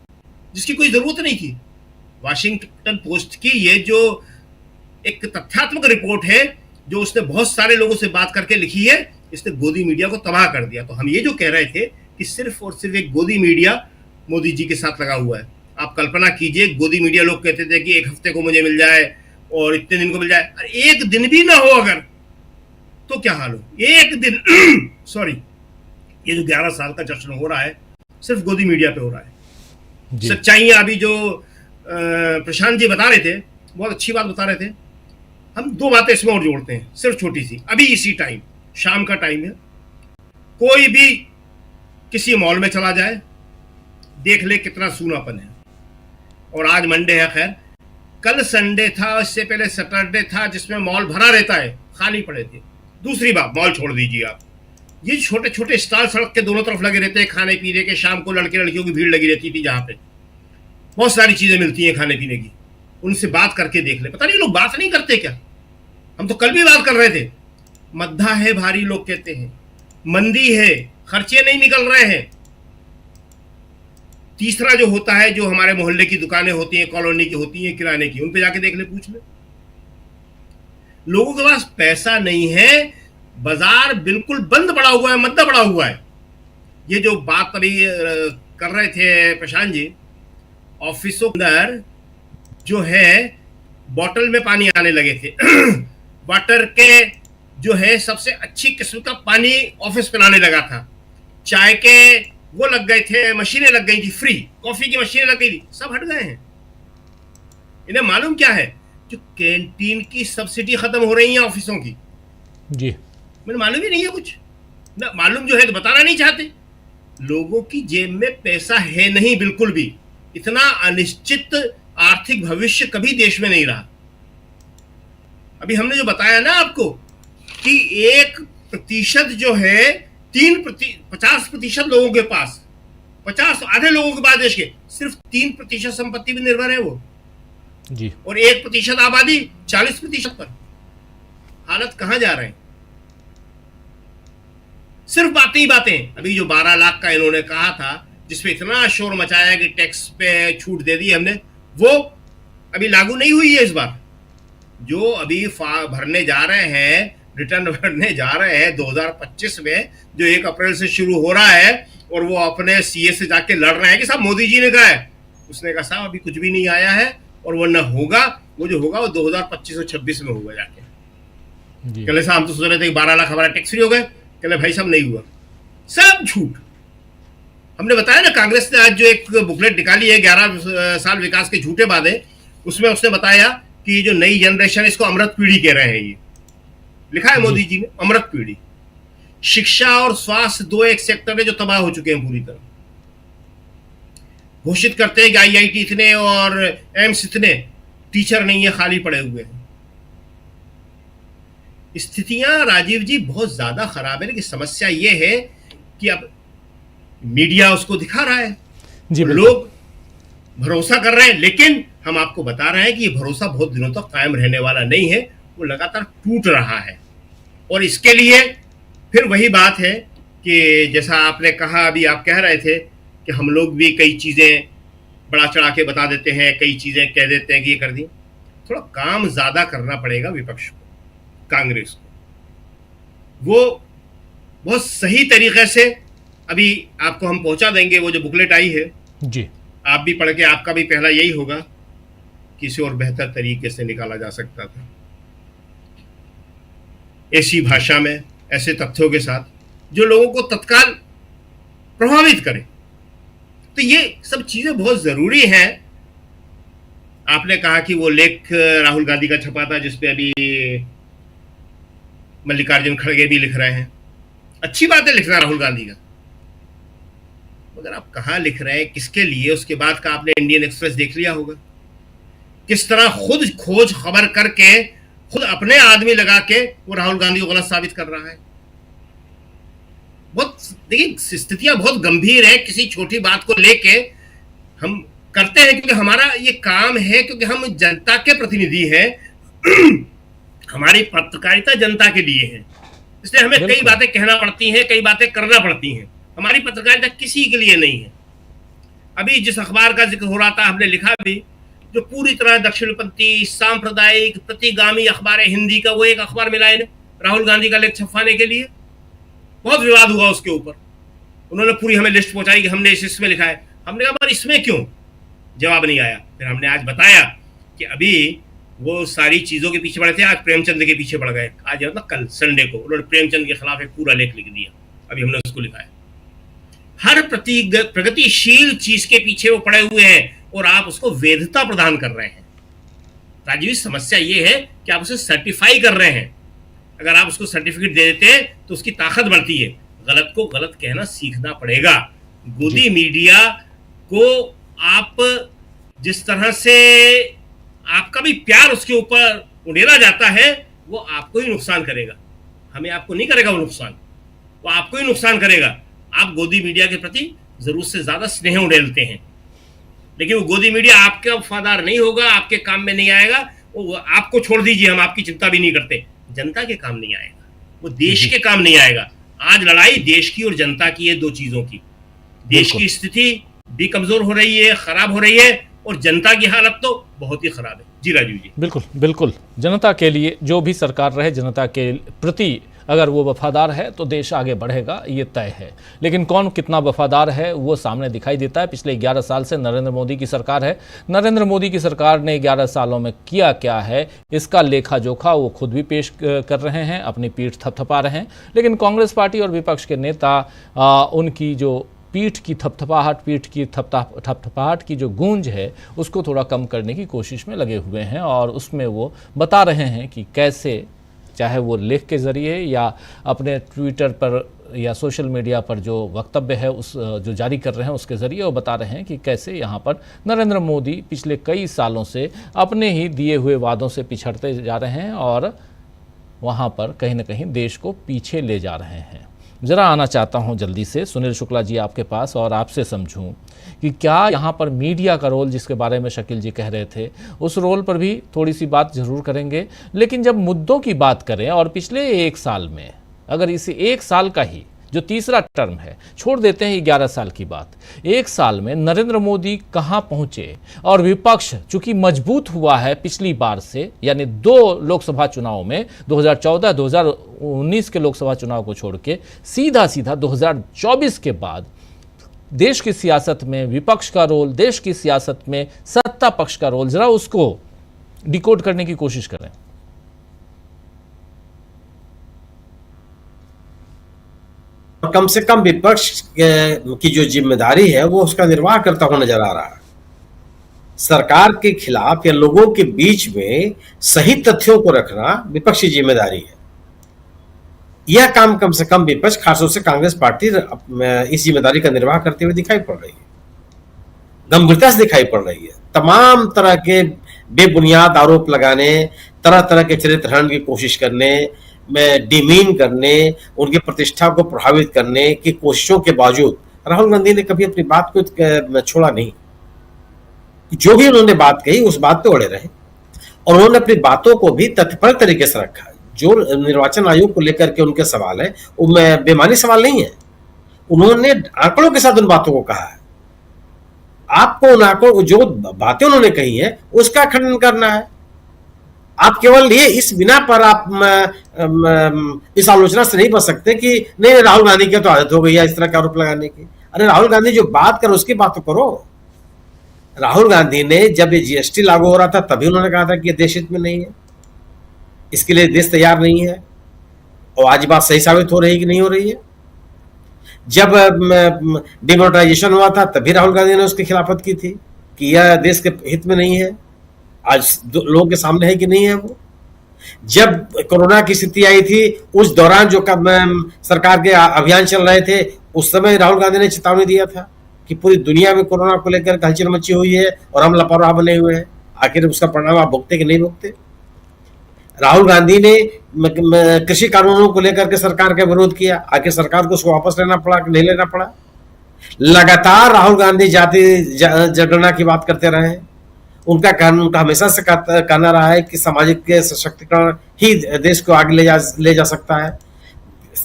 जिसकी कोई जरूरत नहीं थी। वॉशिंगटन पोस्ट की ये जो एक तथ्यात्मक रिपोर्ट है, जो उसने बहुत सारे लोगों से बात करके लिखी है, इसने गोदी मीडिया को तबाह कर दिया। तो हम ये जो कह रहे थे कि सिर्फ और सिर्फ एक गोदी मीडिया मोदी जी के साथ लगा हुआ है। आप कल्पना कीजिए, गोदी मीडिया लोग कहते थे कि 1 हफ्ते को मुझे मिल जाए और इतने दिन को मिल जाए, और एक दिन भी ना हो अगर, तो क्या हाल हो, एक दिन सॉरी, ये जो 11 साल का जश्न हो रहा है सिर्फ गोदी मीडिया पे हो रहा है। सच्चाइयां अभी जो प्रशांत जी बता रहे थे, बहुत अच्छी बात बता रहे थे। हम 2 बातें इसमें और जोड़ते हैं, सिर्फ छोटी सी। अभी इसी टाइम, शाम का टाइम है, कोई भी किसी मॉल में चला जाए, देख ले कितना सूनापन है। और आज मंडे है, खैर कल संडे था, इससे पहले सैटरडे था, जिसमें मॉल भरा रहता है, खाली पड़े थे। दूसरी बात, मॉल छोड़ दीजिए आप, ये छोटे छोटे स्टॉल सड़क के दोनों तरफ लगे रहते हैं खाने पीने के। शाम को लड़के लड़कियों की भीड़ लगी रहती थी, जहां पे बहुत सारी चीजें मिलती हैं खाने पीने की। उनसे बात करके देख ले, पता नहीं लोग बात नहीं करते क्या। हम तो कल भी बात कर रहे थे मद्दा है भारी लोग कहते हैं, मंदी है, खर्चे नहीं निकल रहे हैं। तीसरा जो होता है, जो हमारे मोहल्ले की दुकानें होती हैं, कॉलोनी की होती हैं, किराने की, उन पे जाके देख ले, पूछ ले। लोगों के पास पैसा नहीं है, बाजार बिल्कुल बंद पड़ा हुआ है, मद्दा पड़ा हुआ है। ये जो बात अभी कर रहे थे प्रशांत जी, ऑफिसों के अंदर जो है बॉटल में पानी आने लगे थे वाटर के जो है सबसे अच्छी किस्म का पानी ऑफिस में आने लगा था। चाय के वो लग गए थे, मशीनें लग गई थी, फ्री कॉफी की मशीनें लग गई थी, सब हट गए हैं। इन्हें मालूम क्या है, जो कैंटीन की सब्सिडी खत्म हो रही है ऑफिसों की, जी मुझे मालूम ही नहीं है कुछ ना, मालूम जो है तो बताना नहीं चाहते। लोगों की जेब में पैसा है नहीं बिल्कुल भी। इतना अनिश्चित आर्थिक भविष्य कभी देश में नहीं रहा। अभी हमने जो बताया ना आपको कि 1% जो है 50% लोगों के पास, 50 आधे लोगों के पास देश के सिर्फ 3% संपत्ति पर निर्भर है वो, जी, और 1% आबादी 40% पर। हालत कहां जा रहे हैं? सिर्फ बातें ही बातें। अभी जो 12 लाख का इन्होंने कहा था, जिसपे इतना शोर मचाया कि टैक्स पे छूट दे दी हमने, वो अभी लागू नहीं हुई है इस बार। जो अभी भरने जा रहे हैं, रिटर्न भरने जा रहे हैं 2025 में, जो 1 अप्रैल से शुरू हो रहा है, और वो अपने सीए से जाके लड़ रहे हैं कि साहब मोदी जी ने कहा है। उसने कहा साहब अभी कुछ भी नहीं आया है, और वो न होगा, वो जो होगा वो 2025 और 26 में होगा जाके। कहले साहब हम तो सोच रहे थे कि 12 लाख हमारा टैक्स फ्री हो गए। कहले भाई साहब नहीं हुआ, सब झूठ। हमने बताया ना, कांग्रेस ने आज जो एक बुकलेट निकाली है 11 साल विकास के झूठे वादे, उसमें उसने बताया कि जो नई जनरेशन, इसको अमृत पीढ़ी कह रहे हैं। ये लिखा है मोदी जी ने, अमृत पीढ़ी। शिक्षा और स्वास्थ्य दो एक सेक्टर में जो तबाह हो चुके हैं पूरी तरह। घोषित करते हैं कि आईआईटी इतने और एम्स इतने, टीचर नहीं है, खाली पड़े हुए हैं। स्थितियां राजीव जी बहुत ज्यादा खराब है। लेकिन समस्या यह है कि अब मीडिया उसको दिखा रहा है, लोग भरोसा कर रहे हैं, लेकिन हम आपको बता रहे हैं कि ये भरोसा बहुत दिनों तक कायम रहने वाला नहीं है, वो लगातार टूट रहा है। और इसके लिए फिर वही बात है कि जैसा आपने कहा, अभी आप कह रहे थे कि हम लोग भी कई चीजें बड़ा चढ़ा के बता देते हैं, कई चीजें कह देते हैं कि ये कर दी। थोड़ा काम ज्यादा करना पड़ेगा विपक्ष को, कांग्रेस को। वो बहुत सही तरीके से अभी आपको हम पहुंचा देंगे। वो जो बुकलेट आई है जी, आप भी पढ़ के, आपका भी पहला यही होगा, किसी और बेहतर तरीके से निकाला जा सकता था, ऐसी भाषा में, ऐसे तथ्यों के साथ, जो लोगों को तत्काल प्रभावित करे। तो ये सब चीजें बहुत जरूरी हैं। आपने कहा कि वो लेख राहुल गांधी का छपा था, जिसपे अभी मल्लिकार्जुन खड़गे भी लिख रहे हैं। अच्छी बात है लिखना राहुल गांधी का, मगर आप कहां लिख रहे हैं, किसके लिए? उसके बाद का आपने इंडियन एक्सप्रेस देख लिया होगा, किस तरह खुद खोज खबर करके, खुद अपने आदमी लगा के वो राहुल गांधी को गलत साबित कर रहा है। बहुत देखिए, स्थितियां बहुत गंभीर है। किसी छोटी बात को लेके हम करते हैं क्योंकि हमारा ये काम है, क्योंकि हम जनता के प्रतिनिधि हैं हमारी पत्रकारिता जनता के लिए है, इसलिए हमें कई बातें कहना पड़ती हैं, कई बातें करना पड़ती हैं। हमारी पत्रकारिता किसी के लिए नहीं है। अभी जिस अखबार का जिक्र हो रहा था, हमने लिखा भी, जो पूरी तरह दक्षिणपंथी, सांप्रदायिक, प्रतिगामी अखबार है हिंदी का, वो एक अखबार मिला इन्हें राहुल गांधी का लेख छपवाने के लिए। बहुत विवाद हुआ उसके ऊपर। उन्होंने पूरी हमें लिस्ट पहुंचाई कि हमने इसमें लिखा है। हमने कहा पर इसमें क्यों? जवाब नहीं आया। फिर हमने आज बताया कि अभी वो सारी चीजों के पीछे पड़े थे, आज प्रेमचंद के पीछे पड़ गए। आज मतलब कल संडे को उन्होंने प्रेमचंद के खिलाफ एक पूरा लेख लिख दिया, अभी हमने उसको लिखा है। हर प्रगतिशील चीज के पीछे वो पड़े हुए हैं और आप उसको वैधता प्रदान कर रहे हैं। राजीव, समस्या ये है कि आप उसे सर्टिफाई कर रहे हैं। अगर आप उसको सर्टिफिकेट दे देते हैं तो उसकी ताकत बढ़ती है। गलत को गलत कहना सीखना पड़ेगा। गोदी मीडिया को आप जिस तरह से आपका भी प्यार उसके ऊपर उड़ेला जाता है, वो आपको ही नुकसान करेगा। हमें आपको नहीं करेगा वो नुकसान, वो आपको ही नुकसान करेगा। आप गोदी मीडिया के प्रति जरूरत से ज्यादा स्नेह उड़ेलते हैं, लेकिन वो गोदी मीडिया आपका वफादार नहीं होगा, आपके काम में नहीं आएगा। वो आपको छोड़ दीजिए, हम आपकी चिंता भी नहीं करते, जनता के काम नहीं आएगा। वो देश के काम नहीं आएगा। आज लड़ाई देश की और जनता की है, दो चीजों की। देश की स्थिति भी कमजोर हो रही है, खराब हो रही है, और जनता की हालत तो बहुत ही खराब है। जी राजीव जी। बिल्कुल बिल्कुल, जनता के लिए जो भी सरकार रहे, जनता के प्रति अगर वो वफादार है तो देश आगे बढ़ेगा, ये तय है। लेकिन कौन कितना वफादार है वो सामने दिखाई देता है। पिछले 11 साल से नरेंद्र मोदी की सरकार है। नरेंद्र मोदी की सरकार ने 11 सालों में किया क्या है, इसका लेखा जोखा वो खुद भी पेश कर रहे हैं, अपनी पीठ थपथपा रहे हैं। लेकिन कांग्रेस पार्टी और विपक्ष के नेता उनकी जो पीठ की थपथपाहट की जो गूंज है उसको थोड़ा कम करने की कोशिश में लगे हुए हैं, और उसमें वो बता रहे हैं कि कैसे, चाहे वो लेख के ज़रिए या अपने ट्विटर पर या सोशल मीडिया पर जो वक्तव्य है उस जो जारी कर रहे हैं उसके ज़रिए वो बता रहे हैं कि कैसे यहाँ पर नरेंद्र मोदी पिछले कई सालों से अपने ही दिए हुए वादों से पिछड़ते जा रहे हैं और वहाँ पर कहीं ना कहीं देश को पीछे ले जा रहे हैं। ज़रा आना चाहता हूँ जल्दी से सुनील शुक्ला जी आपके पास, और आपसे समझूं कि क्या यहाँ पर मीडिया का रोल, जिसके बारे में शकील जी कह रहे थे, उस रोल पर भी थोड़ी सी बात ज़रूर करेंगे। लेकिन जब मुद्दों की बात करें, और पिछले 1 साल में अगर इसे 1 साल का ही जो तीसरा टर्म है, छोड़ देते हैं 11 साल की बात, 1 साल में नरेंद्र मोदी कहाँ पहुँचे, और विपक्ष चूंकि मजबूत हुआ है पिछली बार से, यानी 2 लोकसभा चुनाव में 2014-2019 के लोकसभा चुनाव को छोड़ के सीधा 2024 के बाद देश की सियासत में विपक्ष का रोल, देश की सियासत में सत्ता पक्ष का रोल, जरा उसको डिकोड करने की कोशिश करें। कम से कम विपक्ष की जो जिम्मेदारी है वो उसका निर्वाह करता हुआ नजर आ रहा है। सरकार के खिलाफ या लोगों के बीच में सही तथ्यों को रखना विपक्ष की जिम्मेदारी है। यह काम कम से कम विपक्ष, खासतौर से कांग्रेस पार्टी, इस जिम्मेदारी का निर्वाह करते हुए दिखाई पड़ रही है, गंभीरता से दिखाई पड़ रही है। तमाम तरह के बेबुनियाद आरोप लगाने, तरह तरह के चरित्र हनन की कोशिश करने, में डिमीन करने, उनकी प्रतिष्ठा को प्रभावित करने की कोशिशों के बावजूद राहुल गांधी ने कभी अपनी बात को छोड़ा नहीं। जो भी उन्होंने बात कही उस बात पे अड़े रहे, और उन्होंने अपनी बातों को भी तथ्यपरक तरीके से रखा। जो निर्वाचन आयोग को लेकर के उनके सवाल है वो बेमानी सवाल नहीं है, उन्होंने आंकड़ों के साथ उन बातों को कहा है। आपको उन आंकड़ों, जो बातें उन्होंने कही है उसका खंडन करना है। आप केवल ये इस बिना पर आप इस आलोचना से नहीं बच सकते कि नहीं राहुल गांधी की तो आदत हो गई है इस तरह के आरोप लगाने की। अरे राहुल गांधी जो बात कर उसकी बात तो करो। राहुल गांधी ने जब ये जीएसटी लागू हो रहा था तभी उन्होंने कहा था कि ये देश हित में नहीं है, इसके लिए देश तैयार नहीं है, और आज बात सही साबित हो रही है कि नहीं हो रही है। जब डिमोनेटाइजेशन हुआ था तभी राहुल गांधी ने उसकी खिलाफत की थी कि यह देश के हित में नहीं है। आज लोगों के सामने है कि नहीं है वो। जब कोरोना की स्थिति आई थी उस दौरान जो सरकार के अभियान चल रहे थे उस समय राहुल गांधी ने चेतावनी दिया था कि पूरी दुनिया में कोरोना को लेकर हलचल मची हुई है और हम लापरवाह बने हुए हैं, आखिर उसका परिणाम आप भुगते कि नहीं भुगते। राहुल गांधी ने कृषि कानूनों को लेकर के सरकार का विरोध किया, आखिर सरकार को उसको वापस लेना पड़ा कि नहीं लेना पड़ा। लगातार राहुल गांधी जाति जनगणना की बात करते रहे। उनका हमेशा से कहना रहा है कि सामाजिक सशक्तिकरण ही देश को आगे ले जा सकता है।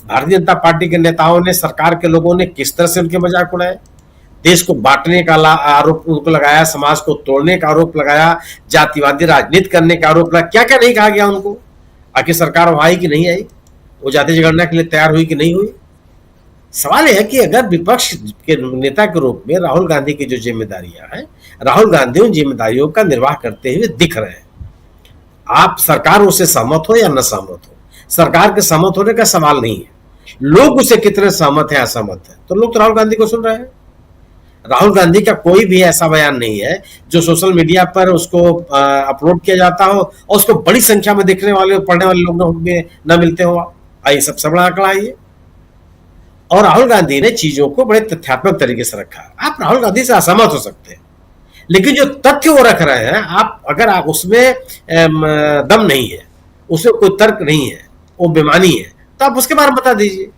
भारतीय जनता पार्टी के नेताओं ने, सरकार के लोगों ने किस तरह से उनके मजाक उड़ाए, देश को बांटने का आरोप उनको लगाया, समाज को तोड़ने का आरोप लगाया, जातिवादी राजनीति करने का आरोप लगाया। क्या क्या नहीं कहा गया उनको। आखिर सरकार वहां आई कि नहीं आई, वो जाति जनगणना के लिए तैयार हुई कि नहीं हुई। सवाल यह है कि अगर विपक्ष के नेता के रूप में राहुल गांधी की जो जिम्मेदारियां हैं, राहुल गांधी उन जिम्मेदारियों का निर्वाह करते हुए दिख रहे हैं। आप सरकार उससे सहमत हो या न सहमत हो, सरकार के सहमत होने का सवाल नहीं है, लोग उससे कितने सहमत है असहमत है। तो लोग तो राहुल गांधी को सुन रहे हैं। राहुल गांधी का कोई भी ऐसा बयान नहीं है जो सोशल मीडिया पर उसको अपलोड किया जाता हो और उसको बड़ी संख्या में देखने वाले, पढ़ने वाले लोग न मिलते हो। आइए सबसे बड़ा आंकड़ा है। और राहुल गांधी ने चीजों को बड़े तथ्यात्मक तरीके से रखा। आप राहुल गांधी से असहमत हो सकते हैं, लेकिन जो तथ्य वो रख रहे हैं, अगर आप उसमें दम नहीं है, उसमें कोई तर्क नहीं है, वो बेमानी है, तो आप उसके बारे में बता दीजिए।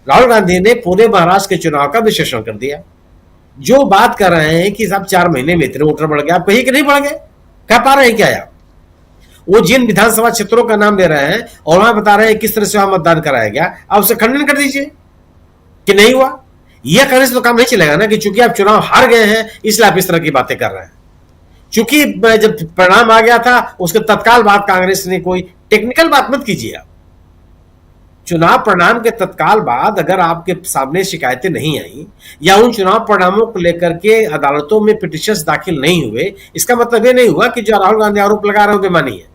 राहुल गांधी ने पूरे महाराष्ट्र के चुनाव का विश्लेषण कर दिया। जो बात कर रहे हैं कि साहब 4 महीने में इतने वोटर बढ़ गए, आप कहीं कि नहीं बढ़ गए, कह पा रहे हैं क्या आप? वो जिन विधानसभा क्षेत्रों का नाम ले रहे हैं और वहां बता रहे हैं किस तरह से वहां मतदान कराया गया, आप उसे खंडन कर दीजिए कि नहीं हुआ। यह करने से तो काम नहीं चलेगा ना कि चूंकि आप चुनाव हार गए हैं इसलिए आप इस तरह की बातें कर रहे हैं। चूंकि जब परिणाम आ गया था उसके तत्काल बाद कांग्रेस ने कोई टेक्निकल बात मत कीजिए आप। चुनाव परिणाम के तत्काल बाद अगर आपके सामने शिकायतें नहीं आई या उन चुनाव परिणामों को लेकर के अदालतों में पिटीशंस दाखिल नहीं हुए, इसका मतलब ये नहीं हुआ कि जो राहुल गांधी आरोप लगा रहे हो बेमानी है।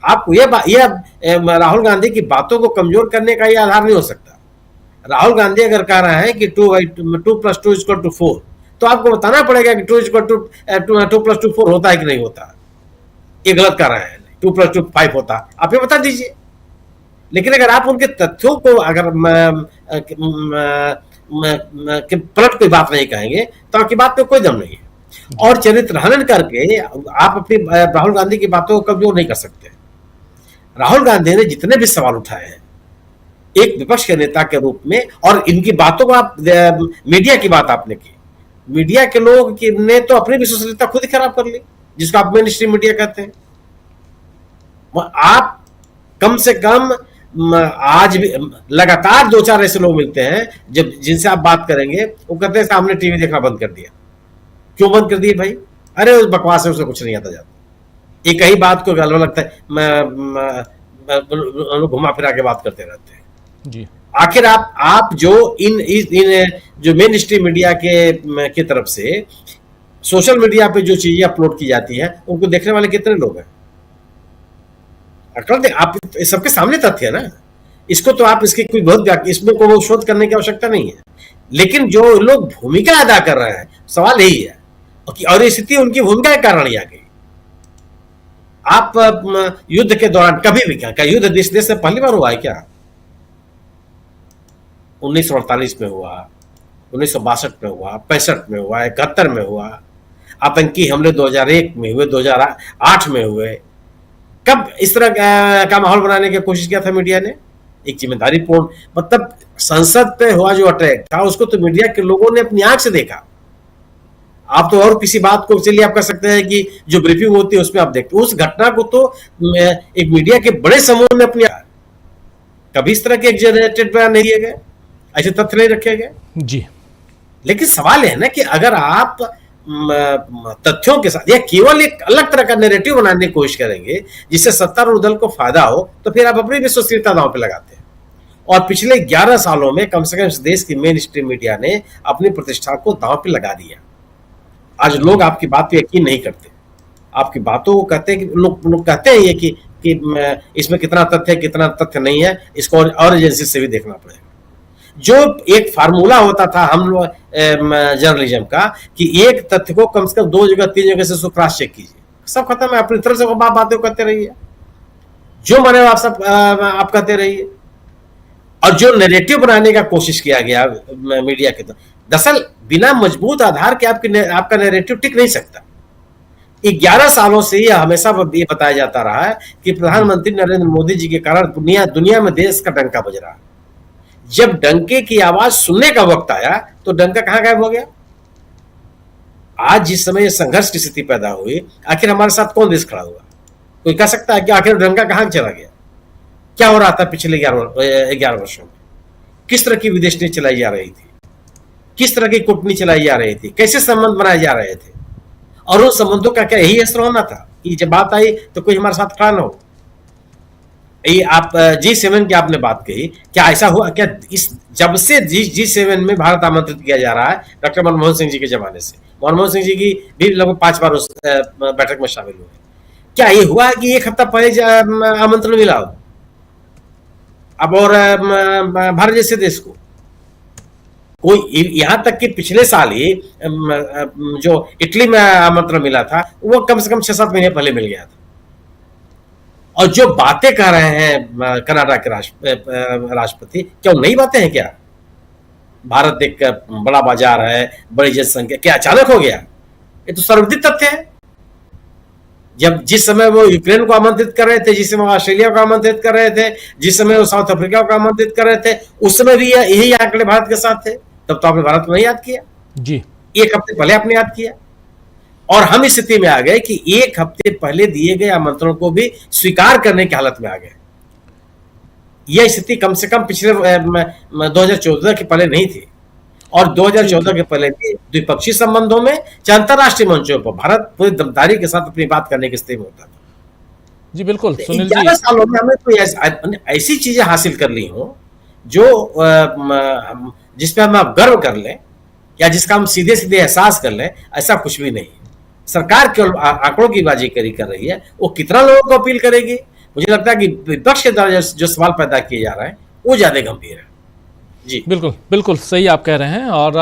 आपको ये राहुल गांधी की बातों को कमजोर करने का यह आधार नहीं हो सकता। राहुल गांधी अगर कह रहा है कि 2+2=4, तो आपको बताना पड़ेगा कि 2+2=4 होता है कि नहीं होता। ये गलत कर रहे हैं, 2+2 5 होता, आप ये बता दीजिए। लेकिन अगर आप उनके तथ्यों को अगर पलट कोई बात नहीं कहेंगे तो आपकी बात में कोई दम नहीं है। और चरित्र हनन करके आप अपनी राहुल गांधी की बातों को कमजोर नहीं कर सकते। राहुल गांधी ने जितने भी सवाल उठाए हैं एक विपक्ष के नेता के रूप में, और इनकी बातों को आप मीडिया की बात आपने की, मीडिया के लोग ने तो अपनी विश्वसनीयता खुद ही खराब कर ली, जिसको आप मेन स्ट्रीम मीडिया कहते हैं। आप कम से कम आज भी लगातार 2-4 ऐसे लोग मिलते हैं जब जिनसे आप बात करेंगे वो कहते हैं हमने टीवी देखना बंद कर दिया। क्यों बंद कर दिए भाई? अरे उस बकवास है, उससे कुछ नहीं आता जाता। एक ही बात को गलत लगता है, घुमा फिरा के बात करते रहते हैं जी। आखिर आप जो इन जो मेन स्ट्रीम मीडिया के तरफ से सोशल मीडिया पे जो चीजें अपलोड की जाती है उनको देखने वाले कितने लोग हैं? आप सबके सामने तथ्य है ना। इसको तो आप इसकी कोई बहुत इसमें कोई शोध करने की आवश्यकता नहीं है। लेकिन जो लोग भूमिका अदा कर रहे हैं, सवाल यही है, और ये स्थिति उनकी भूमिका के कारण ही आ गई। आप युद्ध के दौरान कभी भी क्या युद्ध देश से पहली बार हुआ है क्या? 1948 में हुआ, 1962 में हुआ, 65 में हुआ, 71 में हुआ, आतंकी हमले 2001 में हुए, 2008 में हुए। कब इस तरह का माहौल बनाने की कोशिश किया था मीडिया ने? एक जिम्मेदारी पूर्ण, मतलब संसद पे हुआ जो अटैक था उसको तो मीडिया के लोगों ने अपनी आंख से देखा। आप तो और किसी बात को चलिए आप कह सकते हैं कि जो ब्रीफिंग होती है उसमें आप देखते, उस घटना को तो एक मीडिया के बड़े समूह ने अपनी, कभी इस तरह के एग्जैजरेटेड बयान नहीं दिए गए, ऐसे तथ्य नहीं रखे गए जी। लेकिन सवाल है ना कि अगर आप तथ्यों के साथ या केवल एक अलग तरह का नैरेटिव बनाने की कोशिश करेंगे जिससे सत्तारूढ़ दल को फायदा हो, तो फिर आप अपनी विश्वसनीयता दांव पे लगाते हैं। और पिछले 11 सालों में कम से कम इस देश की मेन स्ट्रीम मीडिया ने अपनी प्रतिष्ठा को दांव पे लगा दिया। आज लोग आपकी बात पे यकीन नहीं करते, आपकी बातों को कहते हैं कि लोग कहते हैं ये कि इसमें कितना तथ्य है कितना तथ्य नहीं है, इसको और एजेंसी से भी देखना पड़ेगा। जो एक फार्मूला होता था हम लोग जर्नलिज्म का कि एक तथ्य को कम से कम 2 जगह 3 जगह से उसको क्रॉस चेक कीजिए, सब खत्म है। अपनी तरफ से बातें करते रहिए, जो माने आप सब आप कहते रहिए। और जो नैरेटिव बनाने का कोशिश किया गया मीडिया के, दरअसल बिना मजबूत आधार के आपका नैरेटिव टिक नहीं सकता। 11 सालों से यह हमेशा ये बताया जाता रहा है कि प्रधानमंत्री नरेंद्र मोदी जी के कारण दुनिया में देश का डंका बज रहा है। जब डंके की आवाज सुनने का वक्त आया तो डंका कहां गायब हो गया? आज जिस समय संघर्ष की स्थिति पैदा हुई, आखिर हमारे साथ कौन देश खड़ा हुआ? कोई कह सकता है कि आखिर डंका कहां चला गया? क्या हो रहा था पिछले 11 वर्षों में? किस तरह की विदेश नीति चलाई जा रही थी, किस तरह की कूटनीति चलाई जा रही थी, कैसे संबंध बनाए जा रहे थे, और उन संबंधों का क्या यही असर होना था कि जब बात आई तो कोई हमारे साथ खड़ा ना हो? ये आप G7 की आपने बात कही, क्या ऐसा हुआ क्या? इस जब से G7 में भारत आमंत्रित किया जा रहा है डॉक्टर मनमोहन सिंह जी के जमाने से, मनमोहन सिंह जी की भी लगभग 5 बार उस बैठक में शामिल हुए, क्या ये हुआ कि 1 हफ्ता पहले आमंत्रण मिला हो अब और भारत जैसे देश को? कोई यहां तक कि पिछले साल ही जो इटली में आमंत्रण मिला था वो कम से कम 6-7 महीने पहले मिल गया था। और जो बातें कर रहे हैं कनाडा के राष्ट्रपति, क्या वो नई बातें हैं क्या? भारत एक बड़ा बाजार है, बड़ी जनसंख्या, क्या अचानक हो गया? ये तो सर्वविदित तथ्य है। जब जिस समय वो यूक्रेन को आमंत्रित कर रहे थे, जिस समय वो ऑस्ट्रेलिया को आमंत्रित कर रहे थे, जिस समय वो साउथ अफ्रीका को आमंत्रित कर रहे थे, उस समय भी यही आंकड़े भारत के साथ थे। तब तो आपने भारत को नहीं याद किया जी, 1 हफ्ते पहले आपने याद किया। और हम इस स्थिति में आ गए कि एक हफ्ते पहले दिए गए आमंत्रण को भी स्वीकार करने की हालत में आ गए। यह स्थिति कम से कम पिछले 2014 के पहले नहीं थी, और 2014 के पहले भी द्विपक्षीय संबंधों में चाहे अंतर्राष्ट्रीय मंचों पर भारत पूरी दमदारी के साथ अपनी बात करने की स्थिति में होता था। जी बिल्कुल सुनील जी, 11 सालों में हमें कोई ऐसी चीजें हासिल कर ली हो जो जिसपे हम आप गर्व कर लें या जिसका हम सीधे सीधे एहसास कर लें, ऐसा कुछ भी नहीं। सरकार केवल आंकड़ों की बाजीगरी कर रही है, वो कितना लोगों को अपील करेगी? मुझे लगता है कि विपक्ष के द्वारा जो सवाल पैदा किए जा रहे हैं वो ज्यादा गंभीर है। जी बिल्कुल बिल्कुल सही आप कह रहे हैं। और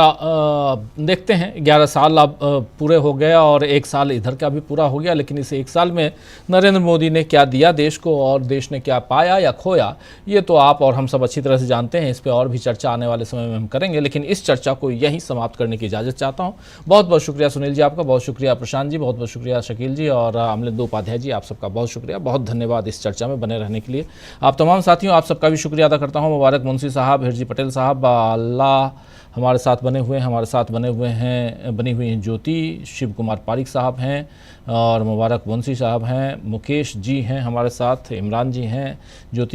देखते हैं 11 साल अब पूरे हो गए और 1 साल इधर का भी पूरा हो गया, लेकिन इस 1 साल में नरेंद्र मोदी ने क्या दिया देश को और देश ने क्या पाया या खोया, ये तो आप और हम सब अच्छी तरह से जानते हैं। इस पर और भी चर्चा आने वाले समय में हम करेंगे, लेकिन इस चर्चा को यहीं समाप्त करने की इजाज़त चाहता हूँ। बहुत बहुत शुक्रिया सुनील जी आपका, बहुत शुक्रिया प्रशांत जी, बहुत बहुत शुक्रिया शकील जी और अमलेंदु उपाध्याय जी, आप सबका बहुत शुक्रिया, बहुत धन्यवाद इस चर्चा में बने रहने के लिए। आप तमाम साथियों, आप सबका भी शुक्रिया अदा करता हूँ। मुबारक मुंशी साहब, हिरजी पटेल साहब, अल्लाह हमारे साथ बने हुए हैं, बनी हुई हैं ज्योति, शिव कुमार पारिक साहब हैं और मुबारक मुंशी साहब हैं, मुकेश जी हैं हमारे साथ, इमरान जी हैं, ज्योति